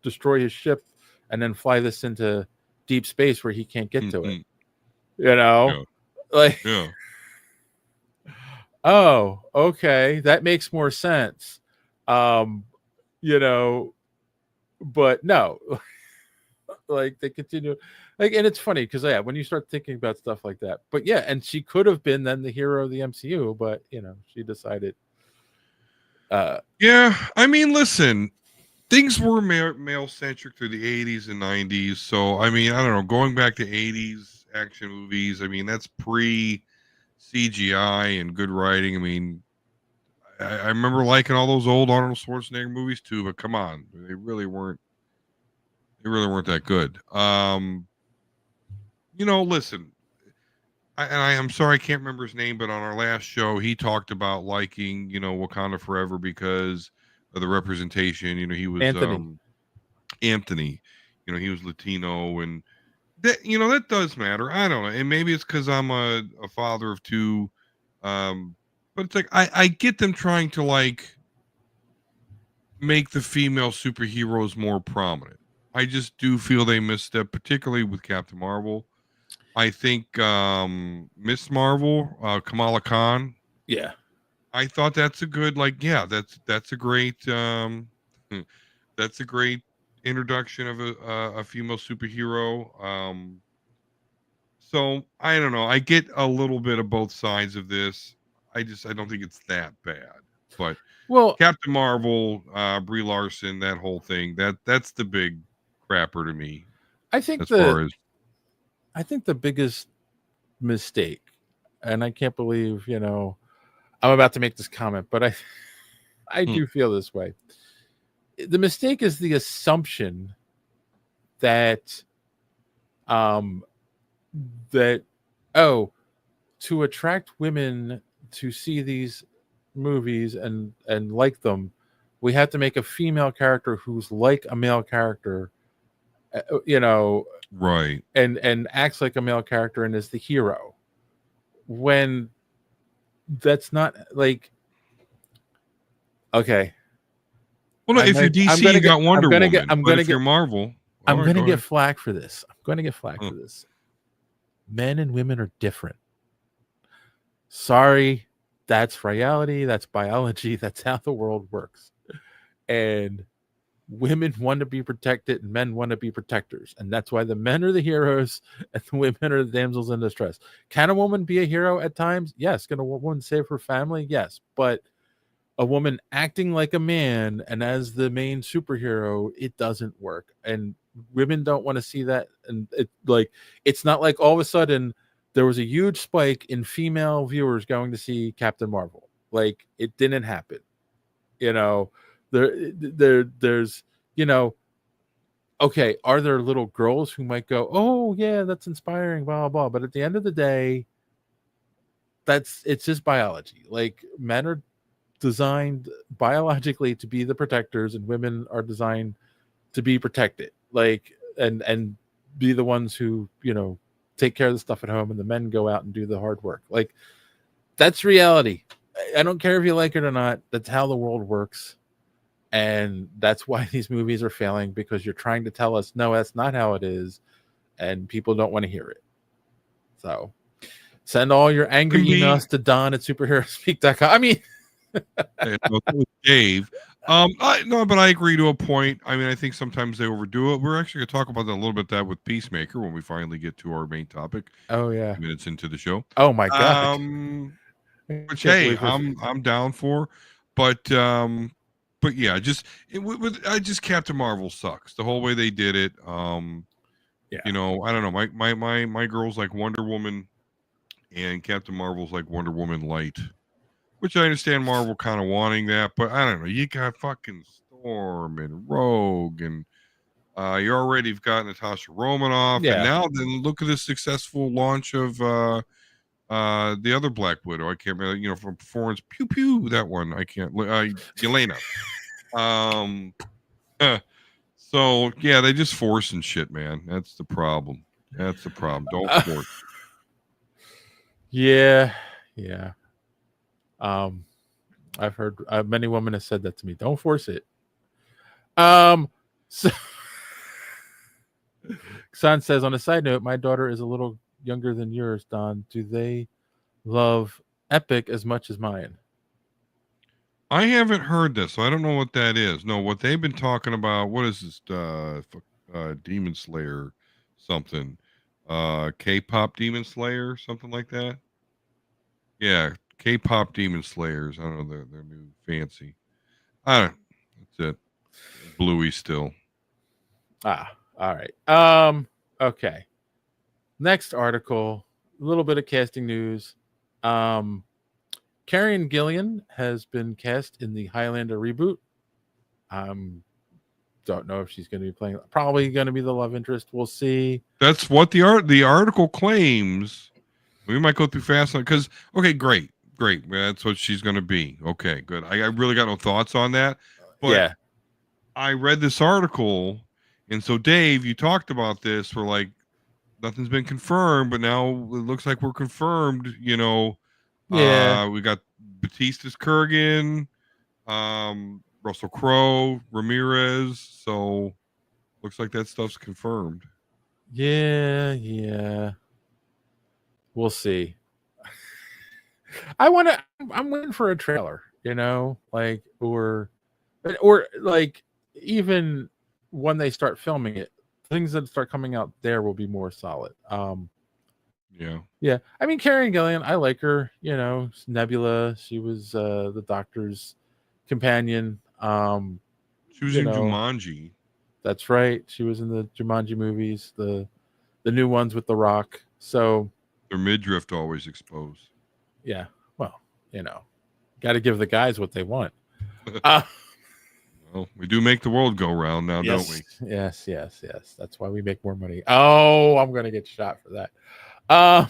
destroy his ship and then fly this into deep space where he can't get to it. Like, oh, okay, that makes more sense. But no, like they continue, like, and it's funny because when you start thinking about stuff like that, but yeah, and she could have been then the hero of the MCU, but she decided. Yeah, I mean, listen, things were male centric through the 80s and 90s. So, I mean, I don't know, going back to 80s action movies, I mean, that's pre CGI and good writing. I mean, I remember liking all those old Arnold Schwarzenegger movies too, but come on, they really weren't that good. Listen, I'm sorry, I can't remember his name, but on our last show, he talked about liking, Wakanda Forever because of the representation. He was Anthony. He was Latino, and that that does matter. I don't know, and maybe it's because I'm a father of 2, but it's like I get them trying to like make the female superheroes more prominent. I just do feel they misstep, particularly with Captain Marvel. I think Miss Marvel, Kamala Khan. Yeah, I thought that's a good, like, yeah, that's a great that's a great introduction of a female superhero. So I don't know. I get a little bit of both sides of this. I don't think it's that bad. But Well, Captain Marvel, Brie Larson, that whole thing, that's the big crapper to me I think as far as the biggest mistake, and I can't believe, I'm about to make this comment, but I do feel this way. The mistake is the assumption that that to attract women to see these movies and like them, we have to make a female character who's like a male character, right. and acts like a male character and is the hero, when that's not like, okay. Well, no, if you're DC, you got Wonder Woman. But if you're Marvel, I'm going to get flack for this. For this. Men and women are different. Sorry, that's reality. That's biology. That's how the world works. And women want to be protected and men want to be protectors. And that's why the men are the heroes and the women are the damsels in distress. Can a woman be a hero at times? Yes. Can a woman save her family? Yes. But a woman acting like a man and as the main superhero, it doesn't work. And women don't want to see that. And it's not like all of a sudden there was a huge spike in female viewers going to see Captain Marvel. Like, it didn't happen. There's okay, are there little girls who might go, oh yeah, that's inspiring, blah blah blah, but at the end of the day, it's just biology. Like, men are designed biologically to be the protectors and women are designed to be protected, like, and be the ones who take care of the stuff at home, and the men go out and do the hard work. Like, that's reality. I don't care if you like it or not. That's how the world works. And that's why these movies are failing, because you're trying to tell us, no, that's not how it is. And people don't want to hear it. So send all your angry emails to don@superheroespeak.com. I mean, Dave. But I agree to a point. I mean, I think sometimes they overdo it. We're actually going to talk about that a little bit, that with Peacemaker, when we finally get to our main topic. Oh yeah, minutes into the show. Oh my god. Which, hey, I'm down for, but yeah, just Captain Marvel sucks. The whole way they did it. Yeah. I don't know. My girl's like Wonder Woman, and Captain Marvel's like Wonder Woman Light. Which I understand Marvel kind of wanting that, but I don't know. You got fucking Storm and Rogue, and you've got Natasha Romanoff, and now then look at the successful launch of the other Black Widow. I can't remember, from Florence Pew Pew, that one. I can't. Yelena. So yeah, they just forcing shit, man. That's the problem. Don't force. Yeah. I've heard many women have said that to me. Don't force it. So San says, on a side note, my daughter is a little younger than yours, Don. Do they love Epic as much as mine? I haven't heard this, so I don't know what that is. No, what they've been talking about, what is this Demon Slayer something? K-pop Demon Slayer, something like that? Yeah, K-pop Demon Slayers. I don't know, they're new fancy. I don't. That's it. Bluey still. All right. Okay. Next article. A little bit of casting news. Karen Gillan has been cast in the Highlander reboot. Don't know if she's going to be playing. Probably going to be the love interest. We'll see. That's what the article claims. We might go through fast because great. That's what she's going to be. Okay, good. I really got no thoughts on that. But yeah, I read this article, and so Dave, you talked about this. We're like, nothing's been confirmed, but now it looks like we're confirmed. Yeah. We got Batista's Kurgan, Russell Crowe, Ramirez. So looks like that stuff's confirmed. Yeah. We'll see. I'm waiting for a trailer, or like even when they start filming it, things that start coming out there will be more solid. Yeah. Yeah, I mean, Karen Gillian, I like her. You know, Nebula. She was the Doctor's companion. She was You in know, Jumanji. that's right. She was in the Jumanji movies, the new ones with The Rock. So Their midriff always exposed. yeah, well, you know, got to give the guys what they want. Uh, Well, we do make the world go round now, don't we? yes. That's why we make more money. Oh, I'm gonna get shot for that. Uh,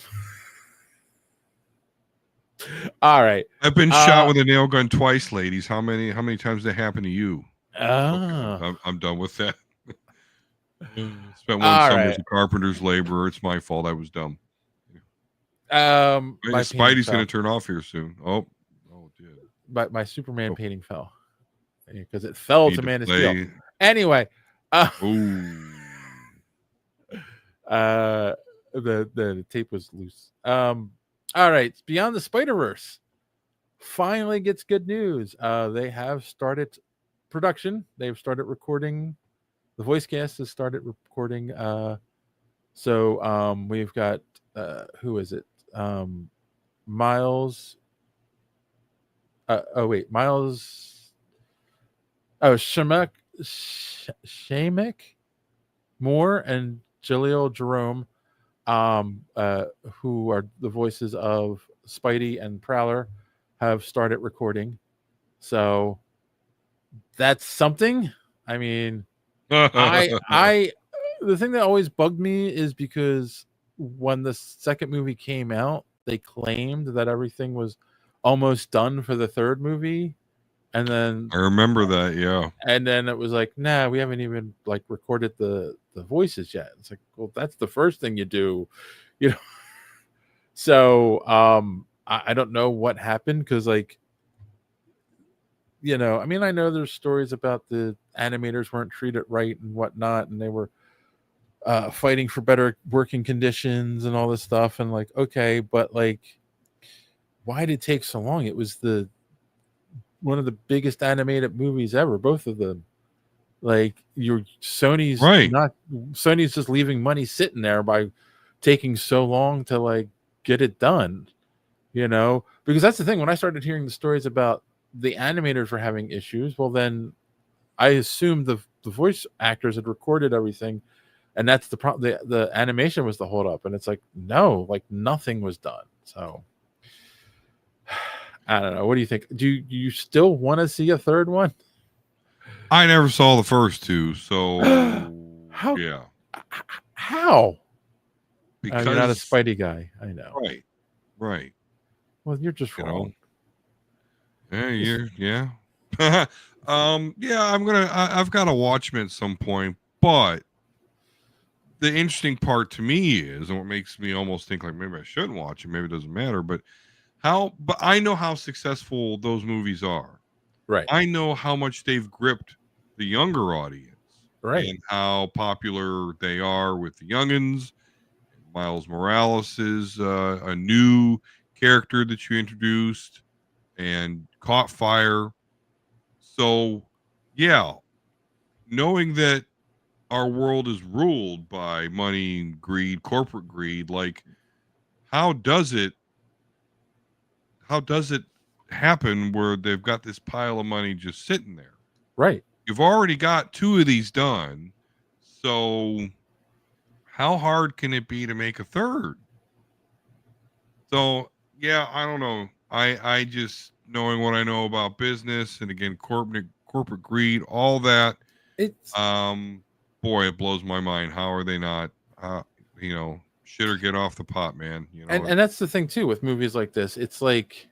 all right. I've been shot with a nail gun twice, ladies. How many times did that happen to you? Oh, I'm done with that. Spent one all summer right. as a carpenter's laborer. It's my fault. I was dumb. My Spidey's going to turn off here soon. Oh, it did. My Superman painting fell because it fell to Man of Steel. Anyway, the tape was loose. All right, Beyond the Spider-Verse finally gets good news. They have started production. They've started recording. The voice cast has started recording. So we've got who is it? Miles. Miles. Oh, Shemek Moore and Jaleel Jerome, who are the voices of Spidey and Prowler, have started recording. So that's something. I mean, I the thing that always bugged me is because when the second movie came out, they claimed that everything was almost done for the third movie. And then I remember that, yeah. And then it was like, nah, we haven't even like recorded the voices yet. It's like, well, that's the first thing you do, you know. So I don't know what happened because, like, you know, I mean, I know there's stories about the animators weren't treated right and whatnot, and they were fighting for better working conditions and all this stuff. And like, okay, but like, why did it take so long? It was one of the biggest animated movies ever, both of them. Like Sony's right. Sony's just leaving money sitting there by taking so long to like get it done, you know, because that's the thing. When I started hearing the stories about the animators were having issues, well, then I assumed the voice actors had recorded everything, and that's the problem. The animation was the hold up, and it's like, no, like nothing was done. So I don't know. What do you think? Do you still want to see a third one? I never saw the first two, so how? Yeah. How? Because you're not a Spidey guy. I know. Right. Well, you're just wrong. Yeah. Yeah, I've got to watch them at some point, but the interesting part to me is, and what makes me almost think like maybe I shouldn't watch it, maybe it doesn't matter, but I know how successful those movies are. Right. I know how much they've gripped the younger audience. Right. And how popular they are with the youngins. Miles Morales is a new character that you introduced and caught fire. So, yeah, knowing that our world is ruled by money and greed, corporate greed, like how does it happen where they've got this pile of money just sitting there? Right. You've already got 2 of these done. So how hard can it be to make a third? So, yeah, I don't know. I just, knowing what I know about business and again corporate greed, all that, it's boy, it blows my mind. How are they not shit or get off the pot, man? You know, and that's the thing too with movies like this. It's like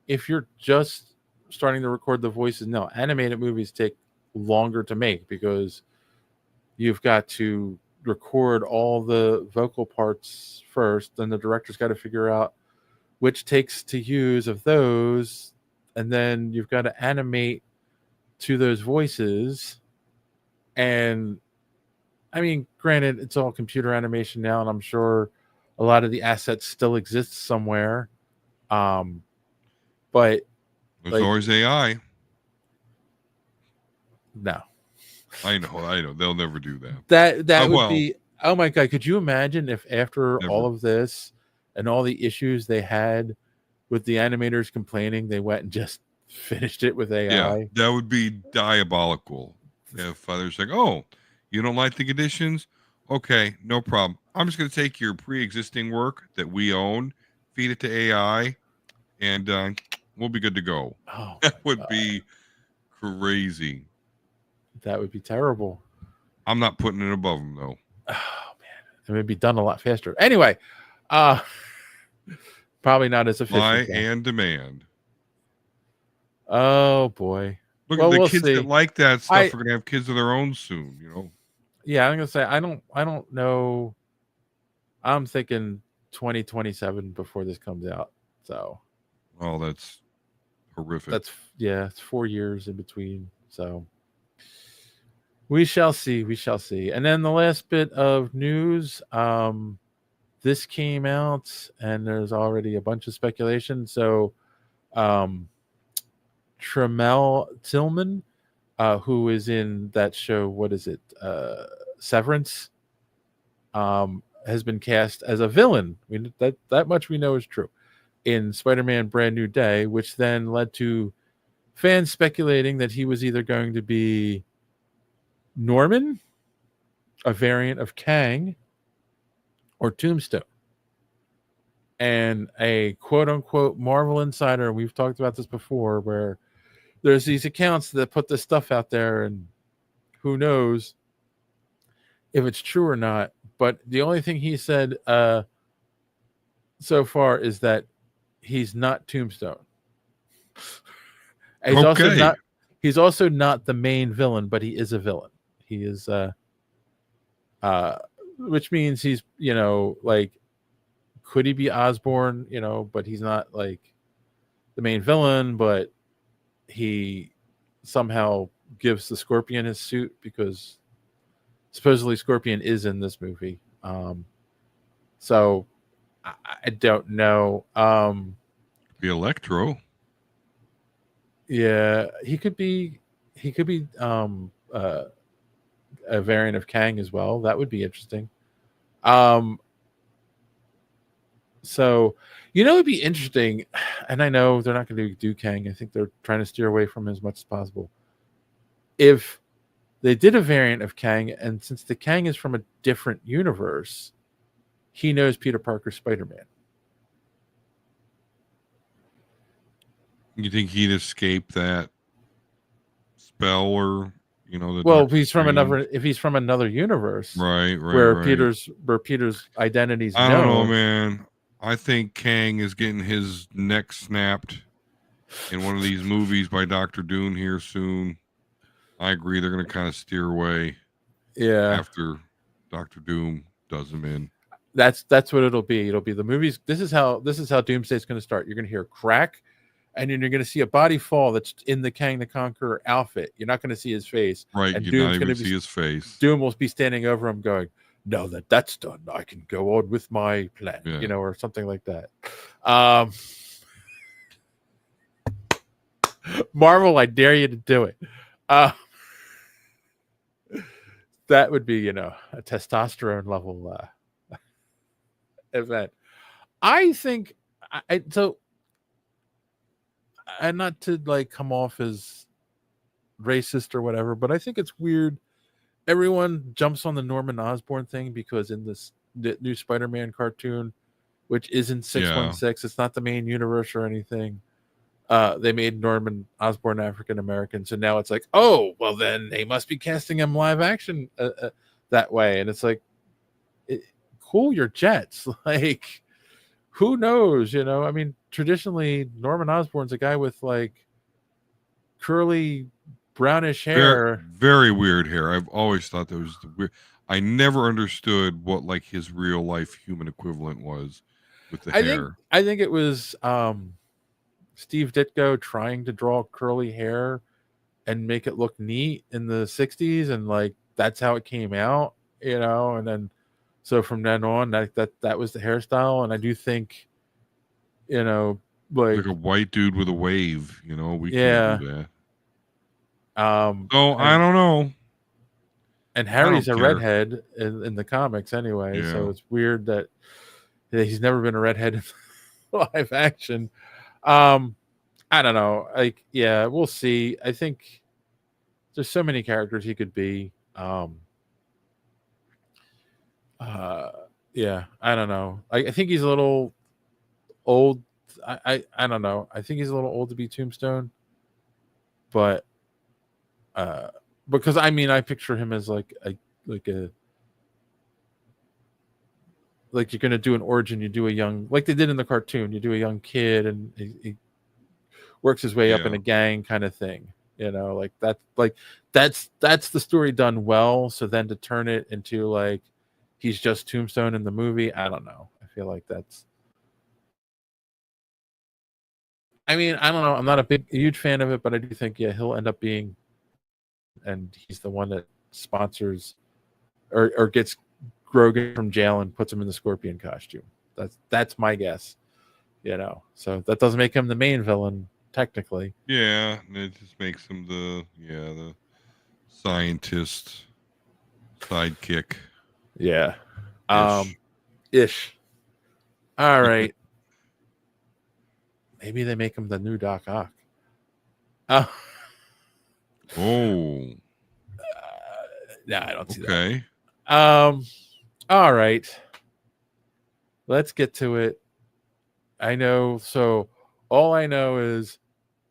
if you're just starting to record the voices now, animated movies take longer to make because you've got to record all the vocal parts first, then the director's got to figure out which takes to use of those, and then you've got to animate to those voices. And I mean, granted, it's all computer animation now, and I'm sure a lot of the assets still exist somewhere. But there's always AI. No. I know. They'll never do that. That Oh, would well. be. Oh my god! Could you imagine if after Never. all of this and all the issues they had with the animators complaining, they went and just finished it with AI? Yeah, that would be diabolical. If there's like, oh, you don't like the conditions? Okay, no problem. I'm just going to take your pre-existing work that we own, feed it to AI, and we'll be good to go. Oh, That my would God. be crazy. That would be terrible. I'm not putting it above them though. Oh man, it would be done a lot faster. Anyway, uh probably not as Supply efficient. and demand. Oh boy. Look Well, at the we'll kids see. that like that stuff are going to have kids of their own soon. Yeah, I'm gonna say I don't know. I'm thinking 2027 before this comes out. So Oh, that's horrific. it's 4 years in between. So we shall see. We shall see. And then the last bit of news. This came out, and there's already a bunch of speculation. So, Tremel Tillman, who is in that show, what is it, Severance, has been cast as a villain. That much we know is true in Spider-Man: Brand New Day, which then led to fans speculating that he was either going to be Norman, a variant of Kang, or Tombstone. And a quote-unquote Marvel insider, we've talked about this before, where there's these accounts that put this stuff out there, and who knows if it's true or not. But the only thing he said so far is that he's not Tombstone. And he's also not the main villain, but he is a villain. He is which means he's, like, could he be Osborn, but he's not like the main villain, but he somehow gives the Scorpion his suit because supposedly Scorpion is in this movie. So I don't know. Be Electro. Yeah, he could be a variant of Kang as well. That would be interesting. So, it'd be interesting, and I know they're not going to do Kang. I think they're trying to steer away from him as much as possible. If they did a variant of Kang, and since the Kang is from a different universe, he knows Peter Parker's Spider-Man. You think he'd escape that spell, or well, if he's from another universe, right, where right. Peter's identity's I known. don't know, man. I think Kang is getting his neck snapped in one of these movies by Dr. Doom here soon. I agree. They're going to kind of steer away. Yeah. After Dr. Doom does him in. That's what it'll be. It'll be the movies. This is how Doomsday's going to start. You're going to hear crack, and then you're going to see a body fall that's in the Kang the Conqueror outfit. You're not going to see his face. Right. And You're not even going to see his face. Doom will be standing over him going, now that's done, I can go on with my plan, or something like that. Marvel, I dare you to do it. That would be, a testosterone level event. I think, and not to like come off as racist or whatever, but I think it's weird. Everyone jumps on the Norman Osborn thing because in the new Spider-Man cartoon, which isn't 616, it's not the main universe or anything. They made Norman Osborn African American, so now it's like, oh, well then they must be casting him live action that way, and it's like, cool your jets, like, who knows? I mean, traditionally Norman Osborn's a guy with like curly brownish hair, very weird hair. I've always thought that was weird. I never understood what like his real life human equivalent was with the hair. I think it was Steve Ditko trying to draw curly hair and make it look neat in the 60s, and like that's how it came out, and then so from then on that was the hairstyle. And I do think like a white dude with a wave, we can't do that. I don't know. And Harry's a care. redhead in the comics anyway, so Yeah. it's weird that he's never been a redhead in live action. I don't know. Like, yeah, we'll see. I think there's so many characters he could be. Yeah, I don't know. I think he's a little old. I don't know. I think he's a little old to be Tombstone, but because I mean, I picture him as like a like you're gonna do an origin. You do a young, like they did in the cartoon. You do a young kid, and he works his way up in a gang kind of thing. You know, like that's the story done well. So then to turn it into like he's just Tombstone in the movie, I don't know. I feel like that's. I mean, I don't know. I'm not a huge fan of it, but I do think he'll end up being, and he's the one that sponsors or gets Grogan from jail and puts him in the Scorpion costume. That's my guess. You know, so that doesn't make him the main villain technically. Yeah, it just makes him the scientist sidekick. Yeah. Ish. All right. Maybe they make him the new Doc Ock. Oh. No, I don't see that. Okay. All right. Let's get to it. I know. So all I know is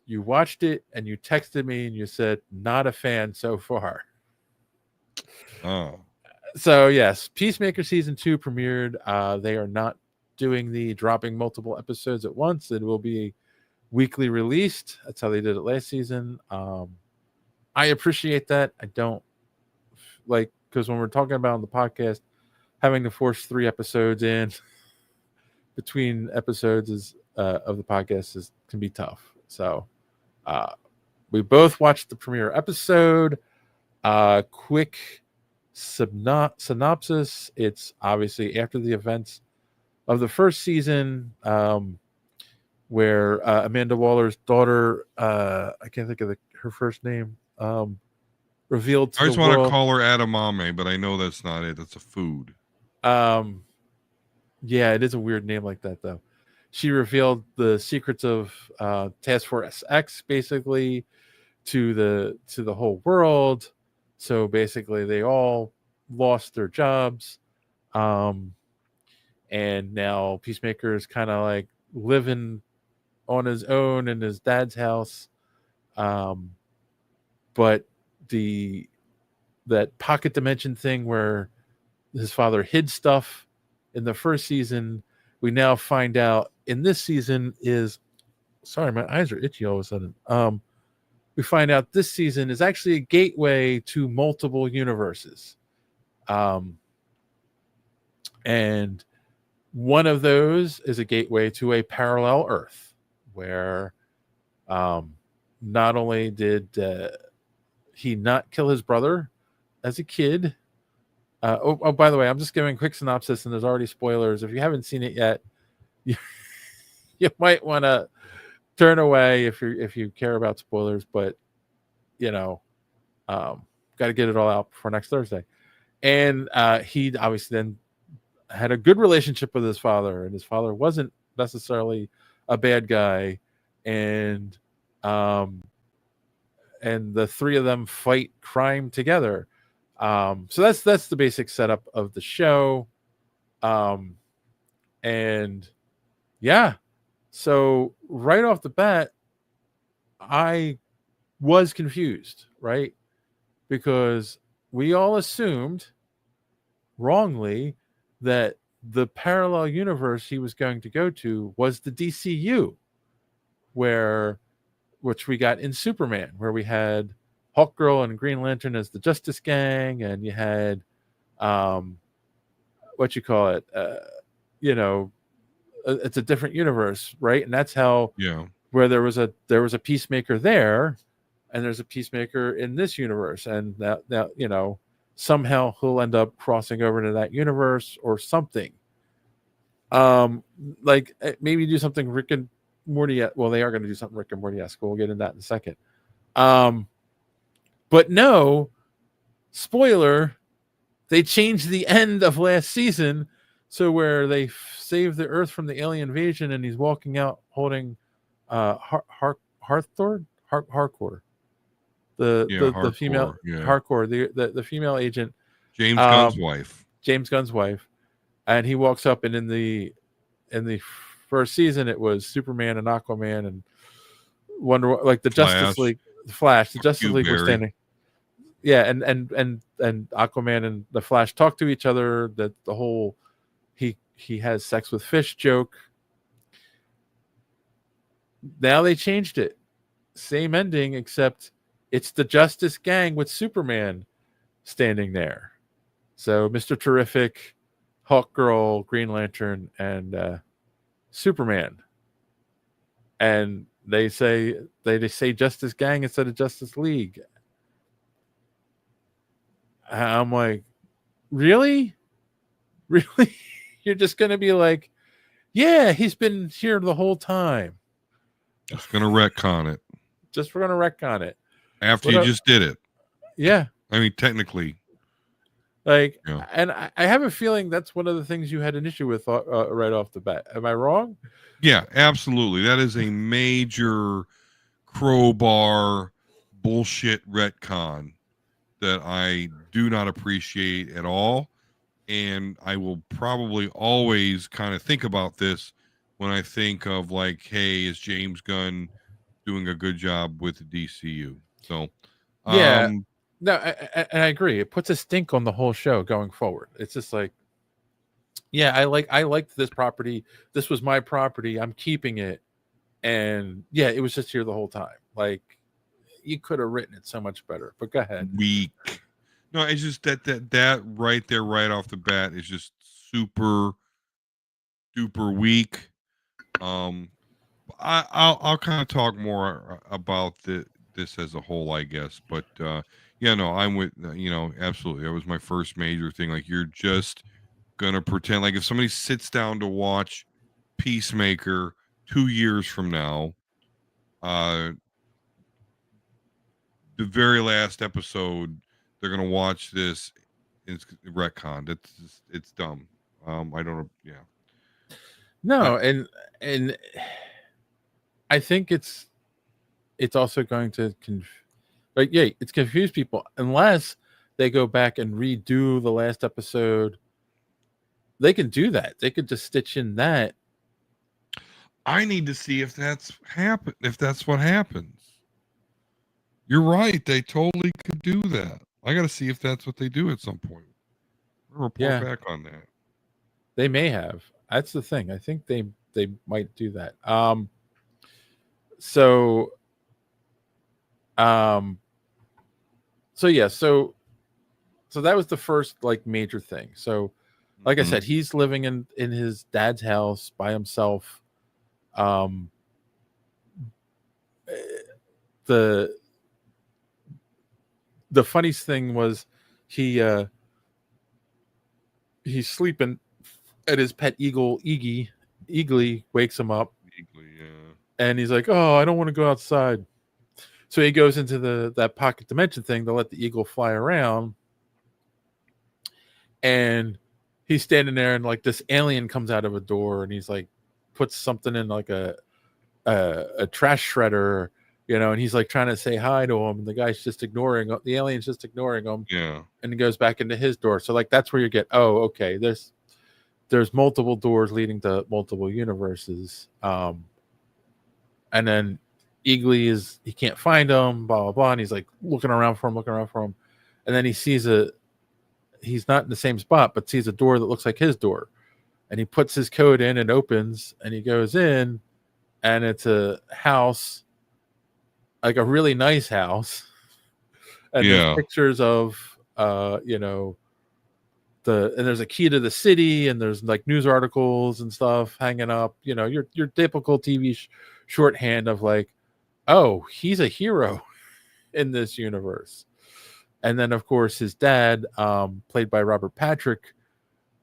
you watched it and you texted me and you said, not a fan so far. Oh. So yes, Peacemaker season 2 premiered. They are not doing the dropping multiple episodes at once. It will be weekly released. That's how they did it last season. I appreciate that. I don't like, because when we're talking about on the podcast, having to force 3 episodes in between episodes of the podcast can be tough. So we both watched the premiere episode. Quick synopsis. It's obviously after the events of the first season, where Amanda Waller's daughter, I can't think of her first name, revealed to I just the want world. to call her Adamame, but I know that's not it. That's a food. Yeah, it is a weird name like that, though. She revealed the secrets of Task Force X, basically, to the whole world. So basically, they all lost their jobs, and now Peacemaker is kind of like living on his own in his dad's house. But that pocket dimension thing where his father hid stuff in the first season, we now find out in this season is, sorry, my eyes are itchy all of a sudden. We find out this season is actually a gateway to multiple universes. And one of those is a gateway to a parallel Earth where not only did he not kill his brother as a kid. By the way, I'm just giving a quick synopsis, and there's already spoilers. If you haven't seen it yet, you might want to turn away if you care about spoilers. But got to get it all out before next Thursday. And he obviously then had a good relationship with his father, and his father wasn't necessarily a bad guy, and the 3 of them fight crime together. So that's the basic setup of the show. And yeah, so right off the bat, I was confused, right? Because we all assumed wrongly that the parallel universe he was going to go to was the DCU, which we got in Superman, where we had Hawkgirl and Green Lantern as the Justice Gang, and you had it's a different universe, right? And that's how where there was a Peacemaker there, and there's a Peacemaker in this universe, and now somehow he'll end up crossing over to that universe or something. Like maybe do something Rick and Morty. Well, they are going to do something Rick and Morty-esque. We'll get into that in a second. But no, spoiler, they changed the end of last season, so where they saved the Earth from the alien invasion, and he's walking out holding Harcourt, the female Harcourt, the female agent, James Gunn's wife. James Gunn's wife, and he walks up, and in the first season it was Superman and Aquaman and Wonder, like the Justice League, the Flash, the Justice League were standing. Yeah, and Aquaman and the Flash talk to each other. That the whole he has sex with fish joke. Now they changed it. Same ending, except it's the Justice Gang with Superman standing there. So Mr. Terrific, Hawkgirl, Green Lantern, and Superman. And they say Justice Gang instead of Justice League. I'm like, really? Really? You're just going to be like, yeah, he's been here the whole time. Just going to retcon it. We're going to retcon it. After you just did it. Yeah. I mean, technically. Like, yeah. And I have a feeling that's one of the things you had an issue with right off the bat. Am I wrong? Yeah, absolutely. That is a major crowbar bullshit retcon that I do not appreciate at all. And I will probably always kind of think about this when I think of like, hey, is James Gunn doing a good job with the DCU? So, yeah, no, I agree. It puts a stink on the whole show going forward. It's just like, yeah, I liked this property. This was my property. I'm keeping it. And yeah, it was just here the whole time. Like, you could have written it so much better, but go ahead. Weak. No, it's just that right there, right off the bat, is just super duper weak. I'll kind of talk more about this as a whole, I guess. But yeah, no, I'm with absolutely. That was my first major thing. Like, you're just gonna pretend like if somebody sits down to watch Peacemaker 2 years from now, the very last episode, they're gonna watch this. It's retconned. It's dumb. I don't know. Yeah. No, and I think it's also going to it's confuse people unless they go back and redo the last episode. They can do that. They could just stitch in that. I need to see if that's happened. If that's what happens. You're right. They totally could do that. I got to see if that's what they do at some point. We'll report back on that. They may have. That's the thing. I think they might do that. So yeah. So that was the first like major thing. So, like I said, he's living in his dad's house by himself. The funniest thing was he's sleeping, and his pet eagle Eagly wakes him up. And he's like, oh, I don't want to go outside. So he goes into that pocket dimension thing to let the eagle fly around. And he's standing there, and like this alien comes out of a door, and he's like puts something in like a trash shredder, and he's like trying to say hi to him, and the guy's just ignoring him. The alien's just ignoring him. Yeah. And he goes back into his door. So like that's where you get, oh, okay, there's multiple doors leading to multiple universes. And then Eagly he can't find him, blah blah blah, and he's like looking around for him, and then he sees he's not in the same spot, but sees a door that looks like his door, and he puts his code in and opens, and he goes in, and it's a house, like a really nice house, and there's pictures of and there's a key to the city, and there's like news articles and stuff hanging up, your typical TV shorthand of like, oh, he's a hero in this universe. And then of course his dad, played by Robert Patrick,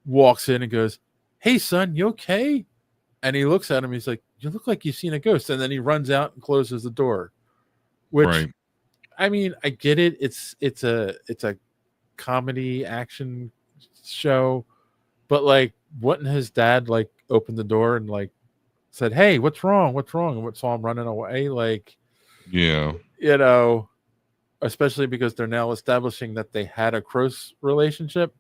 walks in and goes, hey son, you okay? And he looks at him, he's like, you look like you've seen a ghost. And then he runs out and closes the door, which I mean, I get it. It's a comedy action show, but like wouldn't his dad like open the door and like said, "Hey, what's wrong? What's wrong?" and what saw him running away, like, Yeah. you know, especially because they're now establishing that they had a close relationship.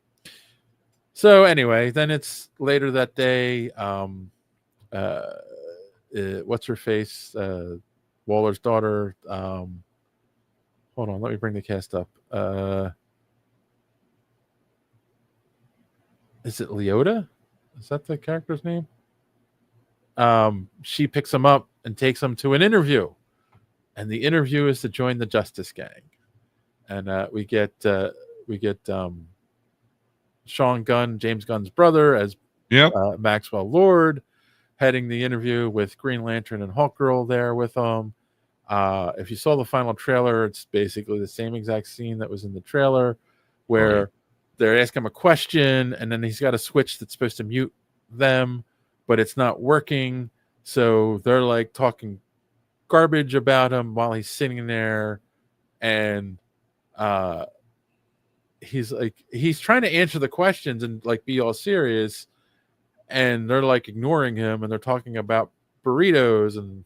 So anyway, then it's later that day. What's her face? Waller's daughter. Hold on, let me bring the cast up. Is it Leota? Is that the character's name? She picks him up and takes him to an interview, and the interview is to join the Justice Gang, and we get Sean Gunn, James Gunn's brother, as Yep. Maxwell Lord, heading the interview with Green Lantern and Hawkgirl there with him. If you saw the final trailer, it's basically the same exact scene that was in the trailer, where Right. they're asking him a question, and then he's got a switch that's supposed to mute them, but it's not working. So they're like talking garbage about him while he's sitting there, and he's trying to answer the questions and like be all serious, and they're like ignoring him, and they're talking about burritos and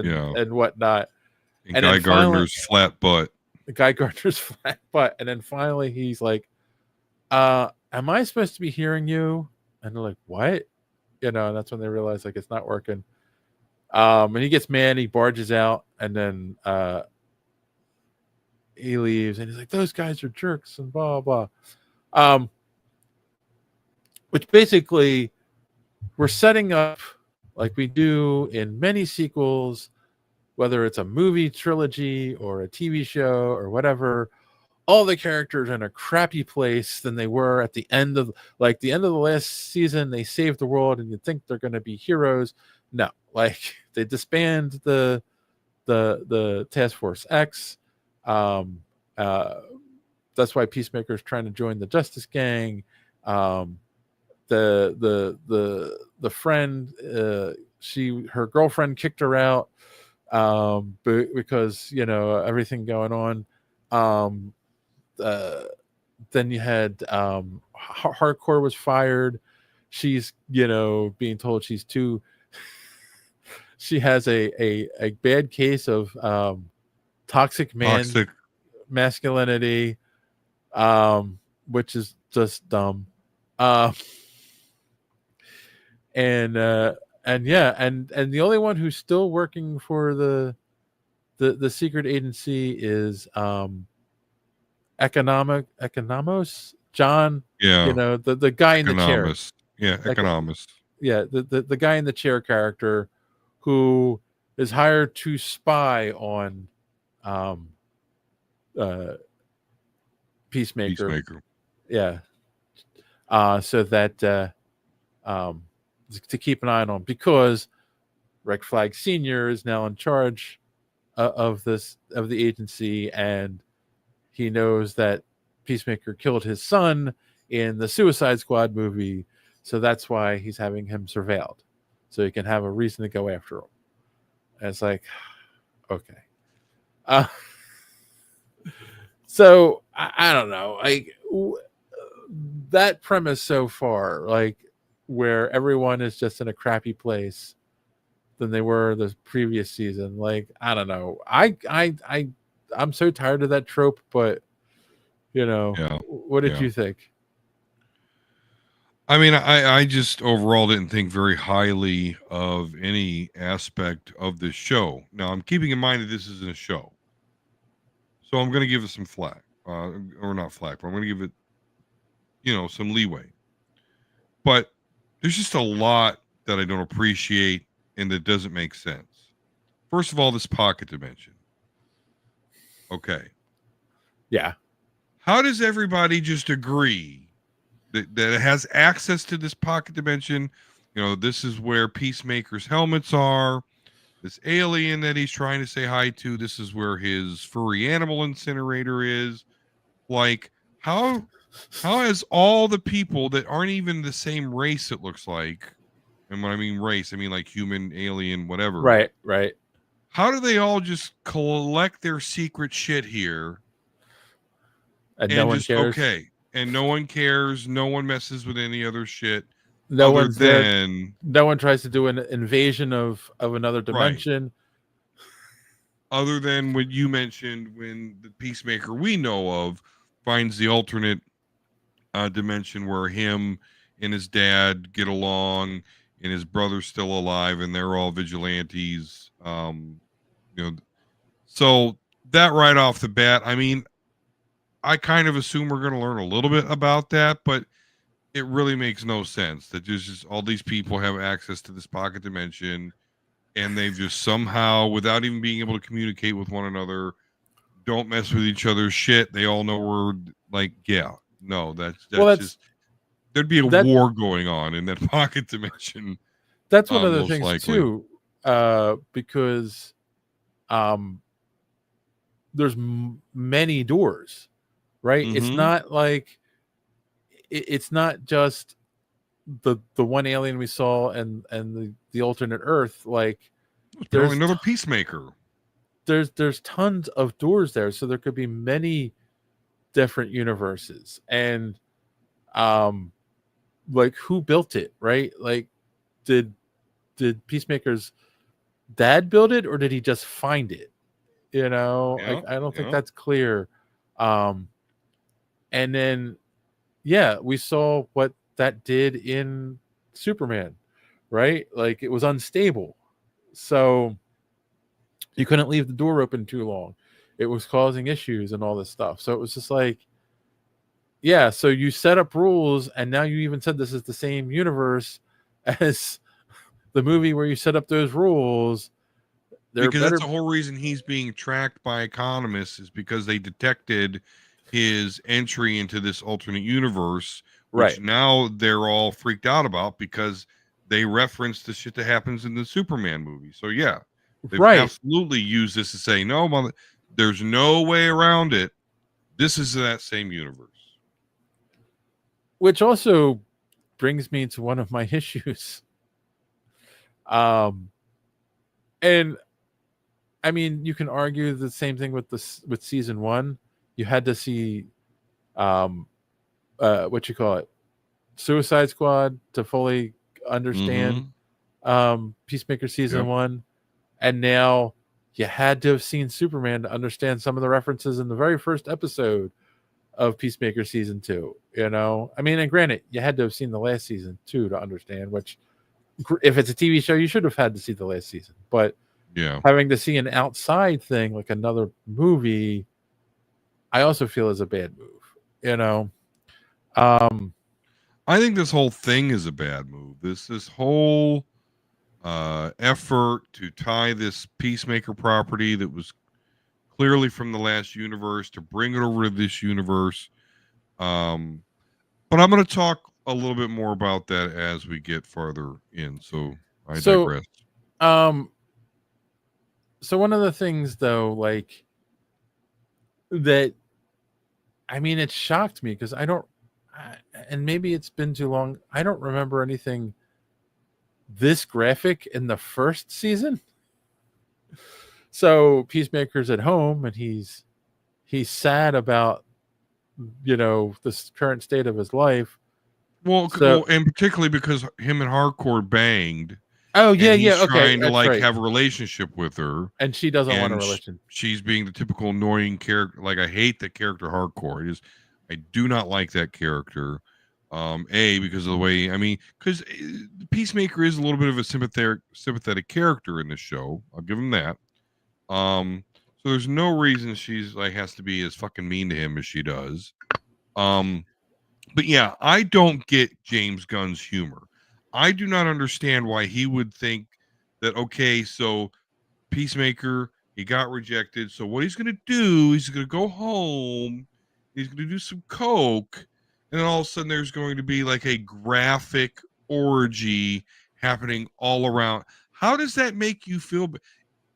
Yeah. and whatnot. And And Guy then finally- Gardner's flat butt. The Guy Gardner's flat butt, and then finally he's like, "Am I supposed to be hearing you?" And they're like, "What?" And that's when they realize like it's not working. And he gets mad, he barges out, and then he leaves, and he's like, "Those guys are jerks," and blah blah. Which basically we're setting up like we do in many sequels, whether it's a movie trilogy or a TV show or whatever. All the characters are in a crappy place than they were at the end of the last season. They saved the world, and you think they're going to be heroes. No, like they disband the Task Force X. That's why Peacemaker is trying to join the Justice Gang. The friend, her girlfriend kicked her out because everything going on. Then you had Hardcore was fired. She's being told she's too. She has a bad case of toxic masculinity, which is just dumb. And the only one who's still working for the secret agency is Economos John. Yeah. The guy in the chair. Yeah, economist. Yeah, the guy in the chair character who is hired to spy on Peacemaker. Yeah. So that to keep an eye on him, because Red Flag Senior is now in charge of the agency, and he knows that Peacemaker killed his son in the Suicide Squad movie, so that's why he's having him surveilled, so he can have a reason to go after him. And it's like, okay. So I don't know, like that premise so far, like where everyone is just in a crappy place than they were the previous season. Like, I don't know. I'm so tired of that trope, but what did you think? I mean, I just overall didn't think very highly of any aspect of this show. Now, I'm keeping in mind that this isn't a show, so I'm going to give it some flack, or not flack, but I'm going to give it, some leeway. But there's just a lot that I don't appreciate and that doesn't make sense. First of all, this pocket dimension. Okay. Yeah. How does everybody just agree that it has access to this pocket dimension? This is where Peacemaker's helmets are. This alien that he's trying to say hi to. This is where his furry animal incinerator is. Like, how has all the people that aren't even the same race, it looks like, and when I mean race, I mean like human, alien, whatever. Right. How do they all just collect their secret shit here and no and one just cares. okay, and no one cares. No one messes with any other shit. No other one's there. than No one tries to do an invasion of another dimension. Other than what you mentioned, when the Peacemaker we know of finds the alternate dimension where him and his dad get along, and his brother's still alive, and they're all vigilantes. You know, so that right off the bat, I mean, I kind of assume we're going to learn a little bit about that, but it really makes no sense that there's just all these people have access to this pocket dimension, and they've just somehow, without even being able to communicate with one another, don't mess with each other's shit. They all know we're like, yeah, no, that's just there'd be a war going on in that pocket dimension. That's one of the most things likely. too, because there's many doors, right? It's not like it's not just the one alien we saw and the alternate Earth. Like there's another Peacemaker. There's tons of doors there, so there could be many different universes, and like who built it, right? Like did Peacemaker's dad build it, or did he just find it? You know, I don't think that's clear. And then we saw what that did in Superman, right? Like it was unstable, so you couldn't leave the door open too long. It was causing issues and all this stuff. So it was just like, so you set up rules, and now you even said this is the same universe as the movie where you set up those rules. Because that's the whole reason he's being tracked by economists, is because they detected his entry into this alternate universe, which now they're all freaked out about because they reference the shit that happens in the Superman movie. So they've absolutely used this to say, no, there's no way around it. This is that same universe. Which also brings me to one of my issues. And I mean, you can argue the same thing with season 1. You had to see what you call it, Suicide Squad, to fully understand Peacemaker season 1, and now you had to have seen Superman to understand some of the references in the very first episode of Peacemaker season 2. You know, I mean, and granted, you had to have seen the last season too to understand. Which, if it's a TV show, you should have had to see the last season. But having to see an outside thing like another movie, I also feel is a bad move. You know, I think this whole thing is a bad move. This whole effort to tie this Peacemaker property that was clearly from the last universe to bring it over to this universe. But I'm going to talk a little bit more about that as we get farther in. So I digress. So one of the things, though, like that, I mean, it shocked me because and maybe it's been too long, I don't remember anything this graphic in the first season. So Peacemaker's at home, and he's sad about, this current state of his life. Well, and particularly because him and Hardcore banged. Oh yeah, and he's okay. Trying to have a relationship with her, and she doesn't want a relationship. She's being the typical annoying character. Like, I hate the character Hardcore. I do not like that character. Because of the way, because Peacemaker is a little bit of a sympathetic character in this show. I'll give him that. So there's no reason she's has to be as fucking mean to him as she does. But yeah, I don't get James Gunn's humor. I do not understand why he would think that, okay, so Peacemaker, he got rejected. So what he's going to do, he's going to go home. He's going to do some coke. And then all of a sudden there's going to be like a graphic orgy happening all around. How does that make you feel?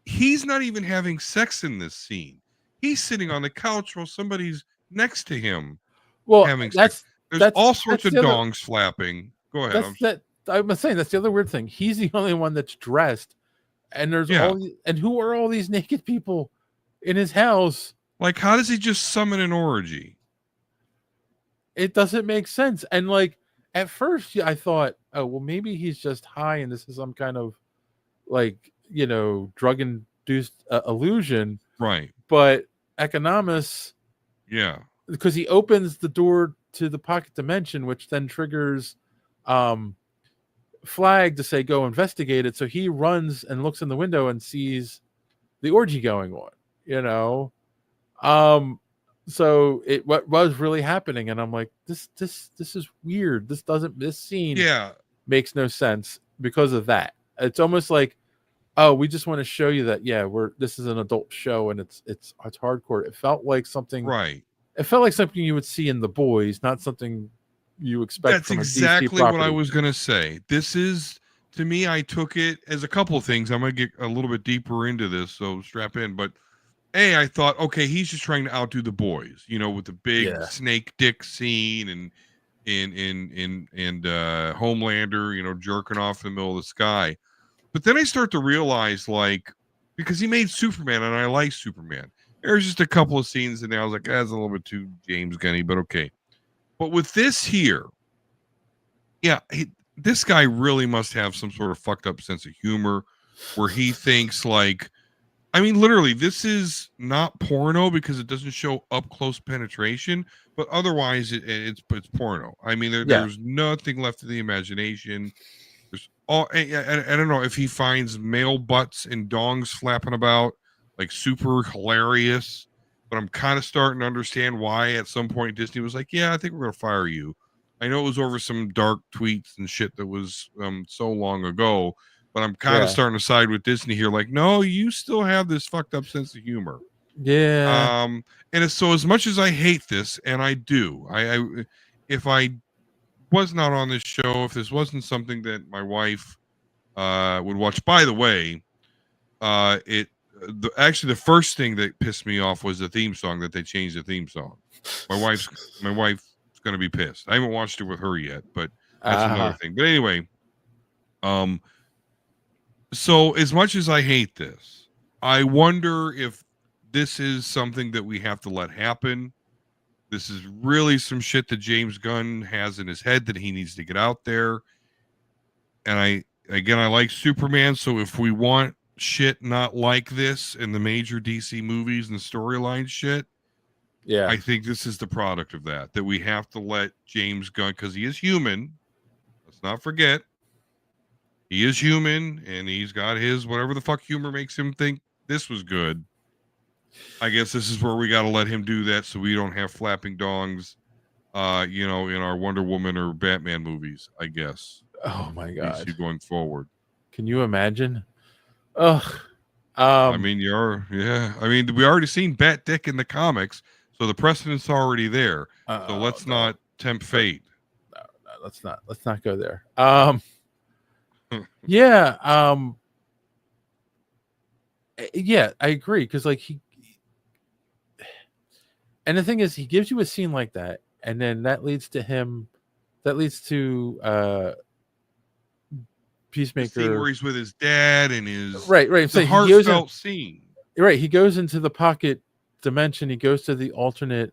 He's not even having sex in this scene. He's sitting on the couch while somebody's next to him. Well, having sex. There's all sorts of dongs flapping. Go ahead. I'm saying that's the other weird thing. He's the only one that's dressed, and there's and who are all these naked people in his house? Like, how does he just summon an orgy? It doesn't make sense. And like at first, I thought, oh well, maybe he's just high, and this is some kind of like drug induced illusion. Right. But Economos, Yeah. because he opens the door to the pocket dimension, which then triggers Flag to say go investigate it. So he runs and looks in the window and sees the orgy going on. So what was really happening, and I'm like, this is weird. This scene Yeah. makes no sense because of that. It's almost like, oh, we just want to show you that this is an adult show and it's hardcore. It felt like something. Right. It felt like something you would see in The Boys, not something you expect. That's from exactly a DC property. what I was gonna say. This is, to me, I took it as a couple of things. I'm gonna get a little bit deeper into this, so strap in. But I thought, okay, he's just trying to outdo the boys, with the big snake dick scene and Homelander, jerking off in the middle of the sky. But then I start to realize, like, because he made Superman, and I like Superman. There's just a couple of scenes in there I was like, that's a little bit too James Gunny, but okay. But with this here, this guy really must have some sort of fucked up sense of humor where he thinks like, I mean, literally, this is not porno because it doesn't show up close penetration, but otherwise it's porno. I mean, there's nothing left to the imagination. There's I don't know if he finds male butts and dongs flapping about like super hilarious, but I'm kind of starting to understand why at some point Disney was like, yeah, I think we're going to fire you. I know it was over some dark tweets and shit that was so long ago, but I'm kind of starting to side with Disney here. Like, no, you still have this fucked up sense of humor. Yeah. And it's, so as much as I hate this, and I do, if I was not on this show, if this wasn't something that my wife would watch, by the way, actually the first thing that pissed me off was the theme song, that they changed the theme song. My wife's going to be pissed. I haven't watched it with her yet, but that's another thing. But anyway, so as much as I hate this, I wonder if this is something that we have to let happen. This is really some shit that James Gunn has in his head that he needs to get out there. And I like Superman, so if we want shit not like this in the major DC movies and storyline shit, I think this is the product of that we have to let James Gunn, because he is human. Let's not forget. He is human, and he's got his whatever the fuck humor makes him think this was good. I guess this is where we got to let him do that so we don't have flapping dongs, in our Wonder Woman or Batman movies, I guess. Oh, my God. DC going forward. Can you imagine? Ugh. I mean, we already seen Bat Dick in the comics, so the precedent's already there. So let's not tempt fate. No, let's not go there. Yeah. Yeah, I agree. Because like and the thing is, he gives you a scene like that, and then that leads to Peacemaker, the scene where he's with his dad and his right. It's a heartfelt scene. Right, he goes into the pocket dimension. He goes to the alternate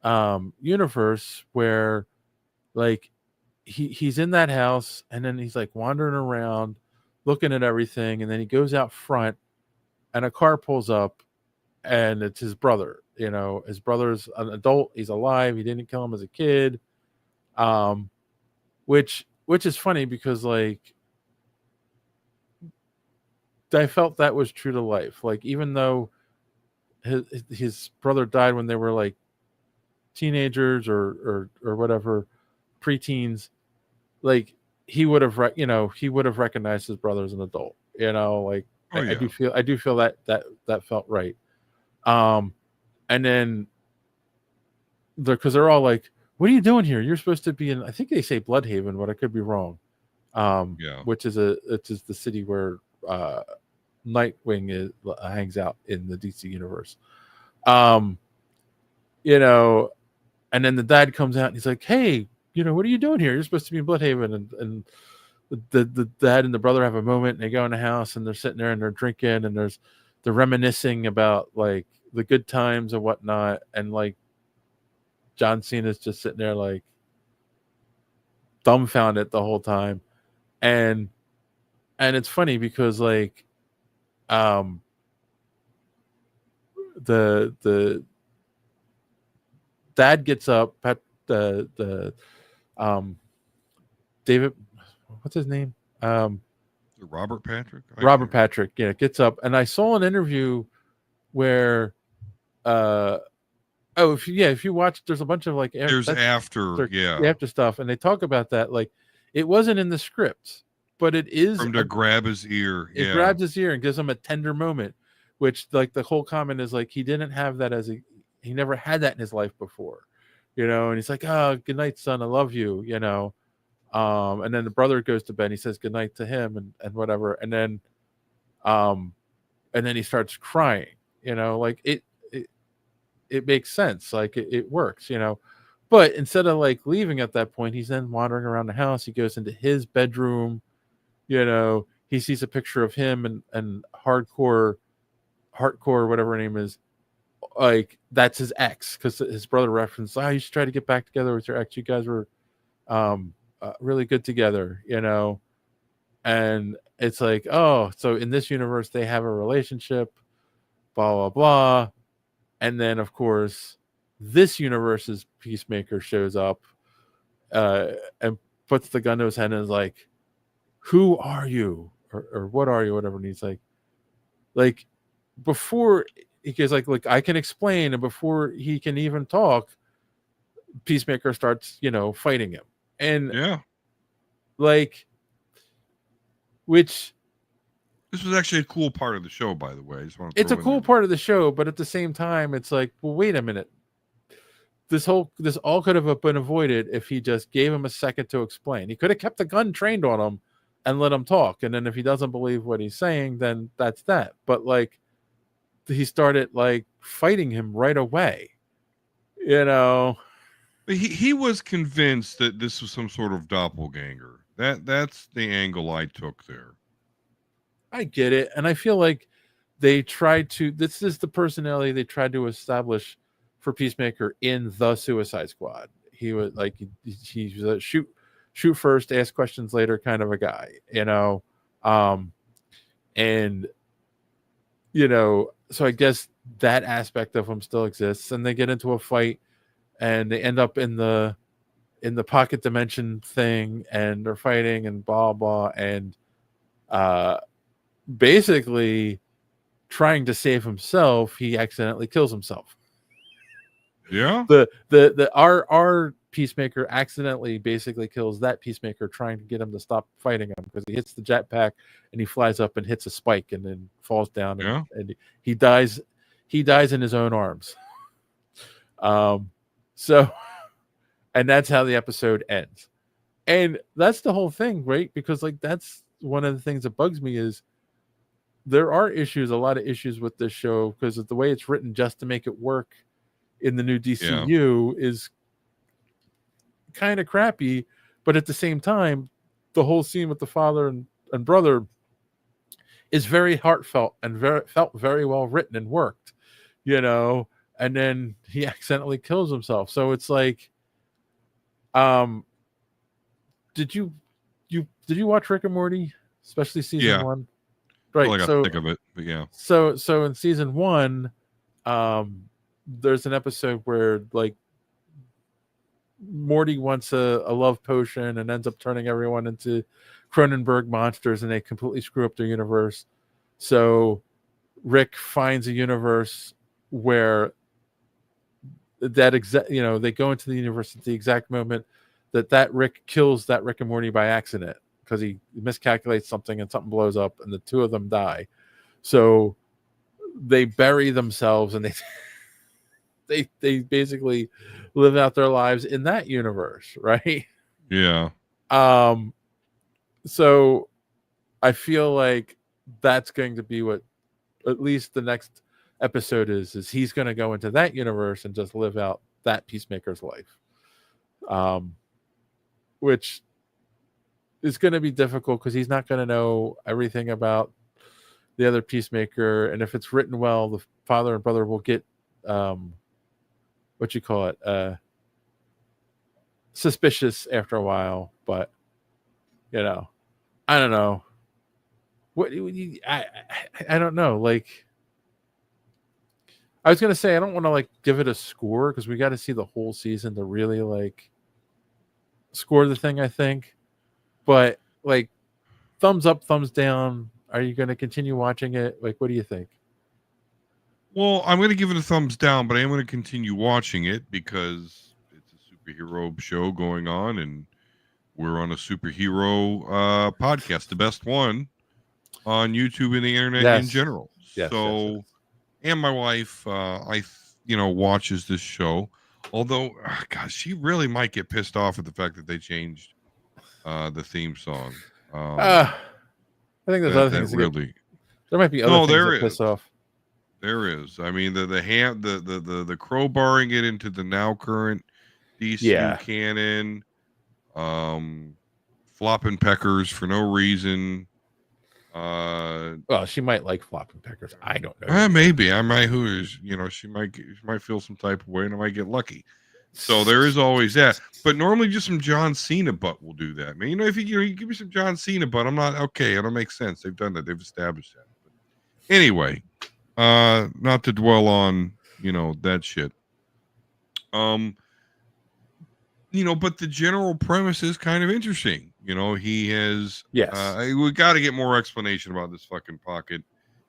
universe where, like, he's in that house, and then he's like wandering around, looking at everything, and then he goes out front, and a car pulls up, and it's his brother. His brother's an adult. He's alive. He didn't kill him as a kid. Which is funny because, like, I felt that was true to life. Like, even though his brother died when they were like teenagers or whatever, preteens, like he would have recognized his brother as an adult. Like I do feel that felt right. And then because they're all like, what are you doing here? You're supposed to be in, I think they say Bloodhaven, but I could be wrong. Which is the city where Nightwing hangs out in the DC universe. And then the dad comes out and he's like, hey, what are you doing here? You're supposed to be in Bloodhaven. And the dad and the brother have a moment, and they go in the house, and they're sitting there and they're drinking, and they're reminiscing about like the good times and whatnot. And like, John Cena's just sitting there like dumbfounded the whole time. And it's funny because like the dad gets up, the David, what's his name? Robert Patrick. Robert Patrick, yeah, gets up, and I saw an interview where, if you watch, there's a bunch of like there's after stuff, and they talk about that like it wasn't in the script, but it is from to grab his ear. It grabs his ear and gives him a tender moment, which like the whole comment is like he didn't have that he never had that in his life before, and he's like, oh, good night, son, I love you, and then the brother goes to bed, he says good night to him and whatever, and then he starts crying, like it makes sense, like it works, but instead of like leaving at that point, he's then wandering around the house. He goes into his bedroom, he sees a picture of him and hardcore whatever her name is, like that's his ex, because his brother referenced, you should try to get back together with your ex, you guys were really good together, and it's like, oh, so in this universe they have a relationship, blah blah blah. And then of course this universe's Peacemaker shows up and puts the gun to his head and is like, who are you, or what are you, whatever. And he's like before he goes like, look, I can explain, and before he can even talk, Peacemaker starts fighting him. And like, which this was actually a cool part of the show, by the way. It's a cool part of the show, but at the same time, it's like, well, wait a minute. This all could have been avoided if he just gave him a second to explain. He could have kept the gun trained on him and let him talk. And then if he doesn't believe what he's saying, then that's that. But like, he started like fighting him right away. He was convinced that this was some sort of doppelganger. That's the angle I took there. I get it, and I feel like they tried to. This is the personality they tried to establish for Peacemaker in the Suicide Squad. He was like he's a shoot first, ask questions later kind of a guy, and so I guess that aspect of him still exists. And they get into a fight, and they end up in the pocket dimension thing, and they're fighting and blah blah, and basically trying to save himself, he accidentally kills himself. Yeah. Our Peacemaker accidentally basically kills that Peacemaker, trying to get him to stop fighting him, because he hits the jetpack and he flies up and hits a spike and then falls down, and he dies in his own arms. So, and that's how the episode ends. And that's the whole thing, right? Because like that's one of the things that bugs me is there are a lot of issues with this show, because of the way it's written just to make it work in the new DCU is kind of crappy. But at the same time, the whole scene with the father and brother is very heartfelt and felt very well written and worked, and then he accidentally kills himself. So it's like, did you watch Rick and Morty, especially season 1? Right. Well, I got to think of it, but yeah. So in season 1, there's an episode where like Morty wants a love potion and ends up turning everyone into Cronenberg monsters, and they completely screw up their universe. So Rick finds a universe where that they go into the universe at the exact moment that Rick kills that Rick and Morty by accident, because he miscalculates something and something blows up and the two of them die. So they bury themselves, and they basically live out their lives in that universe, right? Yeah. So I feel like that's going to be what at least the next episode is he's going to go into that universe and just live out that Peacemaker's life. Which is going to be difficult, because he's not going to know everything about the other Peacemaker. And if it's written well, the father and brother will get suspicious after a while, but you know, I don't know. I don't know. Like, I was gonna say I don't want to like give it a score because we got to see the whole season to really like score the thing. I think, but like, thumbs up, thumbs down. Are you going to continue watching it? Like, what do you think? Well, I'm going to give it a thumbs down, but I am going to continue watching it because it's a superhero show going on, and we're on a superhero podcast, the best one on YouTube and the internet in general. Yes, so, and my wife, watches this show. Although, gosh, she really might get pissed off at the fact that they changed the theme song. I think there's other things. Really, there might be other things that piss off. There is. I mean, the crowbarring it into the now current DCU canon, flopping peckers for no reason. Well, she might like flopping peckers. I don't know. Maybe I might. She might feel some type of way, and I might get lucky. So there is always that. But normally, just some John Cena butt will do that. I mean, if you give me some John Cena butt, I'm not okay. It don't make sense. They've done that. They've established that. But anyway. Not to dwell on, that shit. But the general premise is kind of interesting. He has, we got to get more explanation about this fucking pocket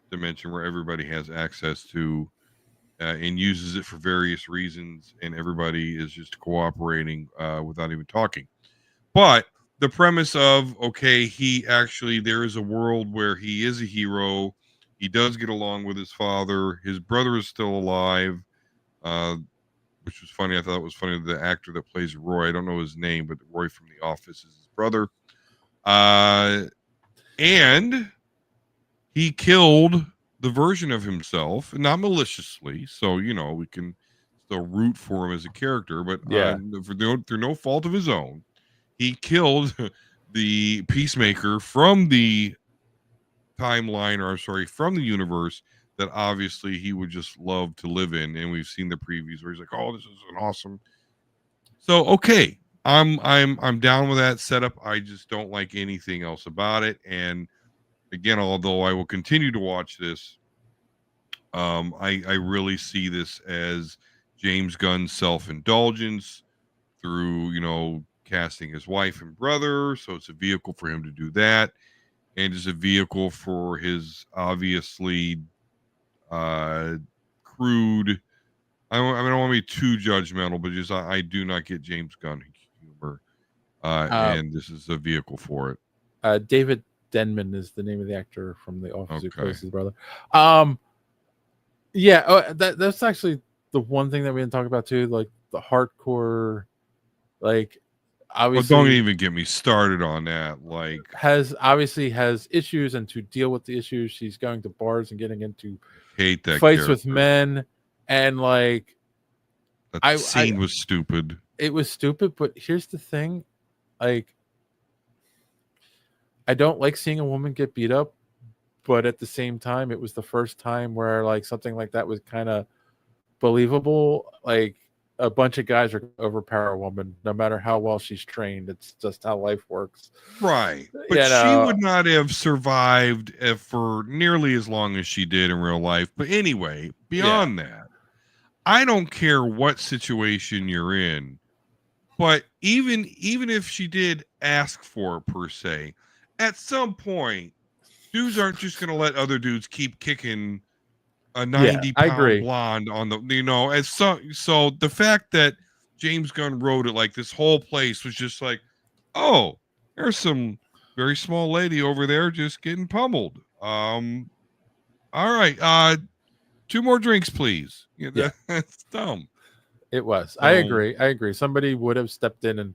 dimension where everybody has access to, and uses it for various reasons, and everybody is just cooperating, without even talking. But the premise of, okay, there is a world where he is a hero. He does get along with his father. His brother is still alive, which was funny. I thought it was funny. The actor that plays Roy, I don't know his name, but Roy from The Office is his brother. And he killed the version of himself, and not maliciously. So, we can still root for him as a character, but through no fault of his own, he killed the Peacemaker from the timeline, from the universe that obviously he would just love to live in. And we've seen the previews where he's like, oh, this is an awesome. So, okay. I'm down with that setup. I just don't like anything else about it. And again, although I will continue to watch this, I really see this as James Gunn's self-indulgence through, casting his wife and brother. So it's a vehicle for him to do that. And is a vehicle for his obviously crude. I don't want to be too judgmental, but just I do not get James Gunn humor, and this is a vehicle for it. David Denman is the name of the actor from The Office who plays his brother. That's actually the one thing that we didn't talk about too, like the hardcore, like. Obviously, don't even get me started on that. Like, has issues, and to deal with the issues, she's going to bars and getting into hate that fights character. with men, and like that scene was stupid. It was stupid, but here's the thing: like, I don't like seeing a woman get beat up, but at the same time, it was the first time where like something like that was kind of believable. Like, a bunch of guys are overpower a woman no matter how well she's trained. It's just how life works, right? But she would not have survived for nearly as long as she did in real life. But anyway, beyond that, I don't care what situation you're in, but even if she did ask for it per se, at some point dudes aren't just going to let other dudes keep kicking a 90-pound blonde on the, as so the fact that James Gunn wrote it like this whole place was just like, oh, there's some very small lady over there just getting pummeled. All right, 2 more drinks, please. That's dumb. It was. I agree. Somebody would have stepped in and,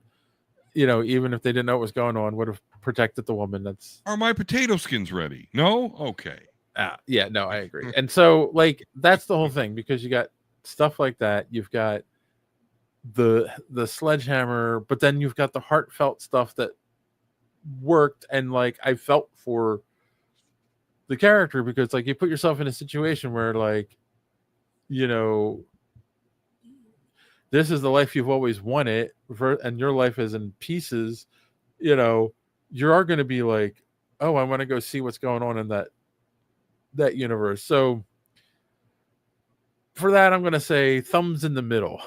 even if they didn't know what was going on, would have protected the woman. Are my potato skins ready? No? Okay. No, I agree. And so, like, that's the whole thing, because you got stuff like that. You've got the sledgehammer, but then you've got the heartfelt stuff that worked, and like I felt for the character, because like you put yourself in a situation where like, this is the life you've always wanted, and your life is in pieces, you are going to be like, oh, I want to go see what's going on in that universe. So for that, I'm going to say thumbs in the middle.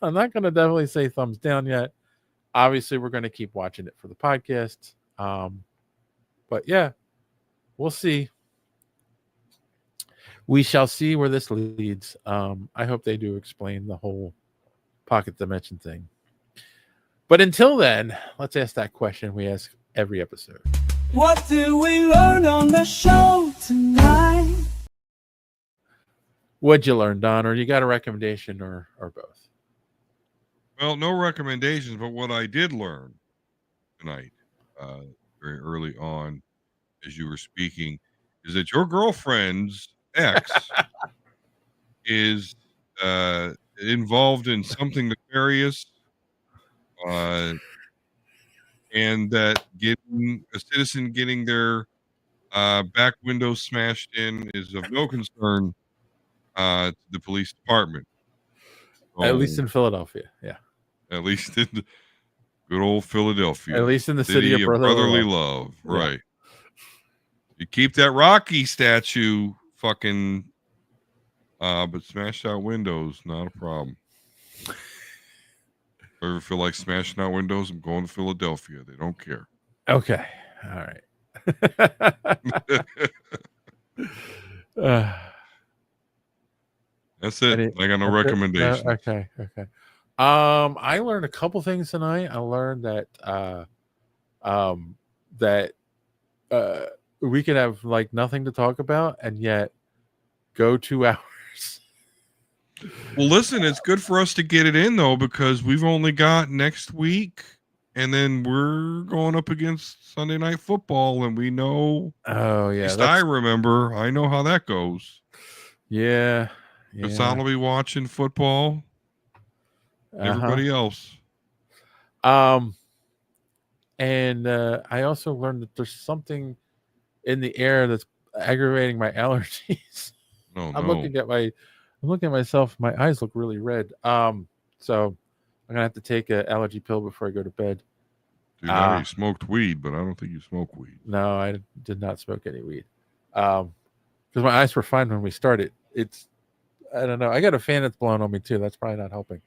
I'm not going to definitely say thumbs down yet. Obviously, we're going to keep watching it for the podcast. But yeah, we'll see. We shall see where this leads. I hope they do explain the whole pocket dimension thing. But until then, let's ask that question we ask every episode. What did we learn on the show tonight? What'd you learn, Don? Or you got a recommendation or both? Well, no recommendations, but what I did learn tonight, very early on, as you were speaking, is that your girlfriend's ex is involved in something nefarious, and that getting a citizen getting their back window smashed in is of no concern to the police department. At least in Philadelphia, yeah. At least in the good old Philadelphia. At least in the city of brotherly love. Right. Yeah. You keep that Rocky statue fucking but smashed out windows, not a problem. If I ever feel like smashing out windows, I'm going to Philadelphia. They don't care. Okay. All right. That's it. I got no recommendations. Okay. I learned a couple things tonight. I learned that we could have like nothing to talk about and yet go 2 hours. Well, listen, it's good for us to get it in though, because we've only got next week, and then we're going up against Sunday Night Football, and we know. Oh yeah, at least I remember. I know how that goes. Yeah. Because I'll be watching football. Everybody else. And I also learned that there's something in the air that's aggravating my allergies. I'm looking at myself. My eyes look really red. So I'm gonna have to take an allergy pill before I go to bed. Dude, I know you smoked weed, but I don't think you smoke weed. No, I did not smoke any weed. Because my eyes were fine when we started. I don't know. I got a fan that's blowing on me too. That's probably not helping.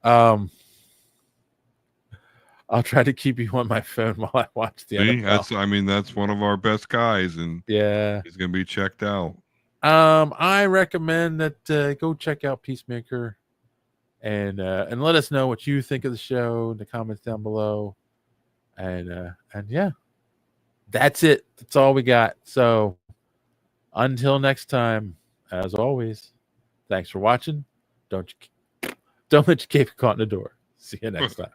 I'll try to keep you on my phone while I watch the NFL. That's one of our best guys, and yeah, he's gonna be checked out. I recommend that go check out Peacemaker, and let us know what you think of the show in the comments down below, and yeah, that's it. That's all we got. So until next time, as always, thanks for watching. Don't let your cape get caught in the door. See you next time.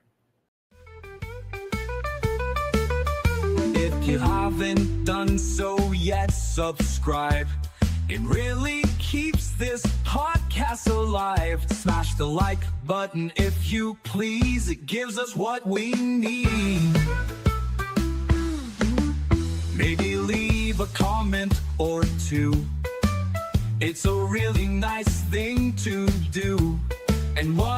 If you haven't done so yet, subscribe. It really keeps this podcast alive. Smash the like button if you please. It gives us what we need. Maybe leave a comment or two. It's a really nice thing to do. And what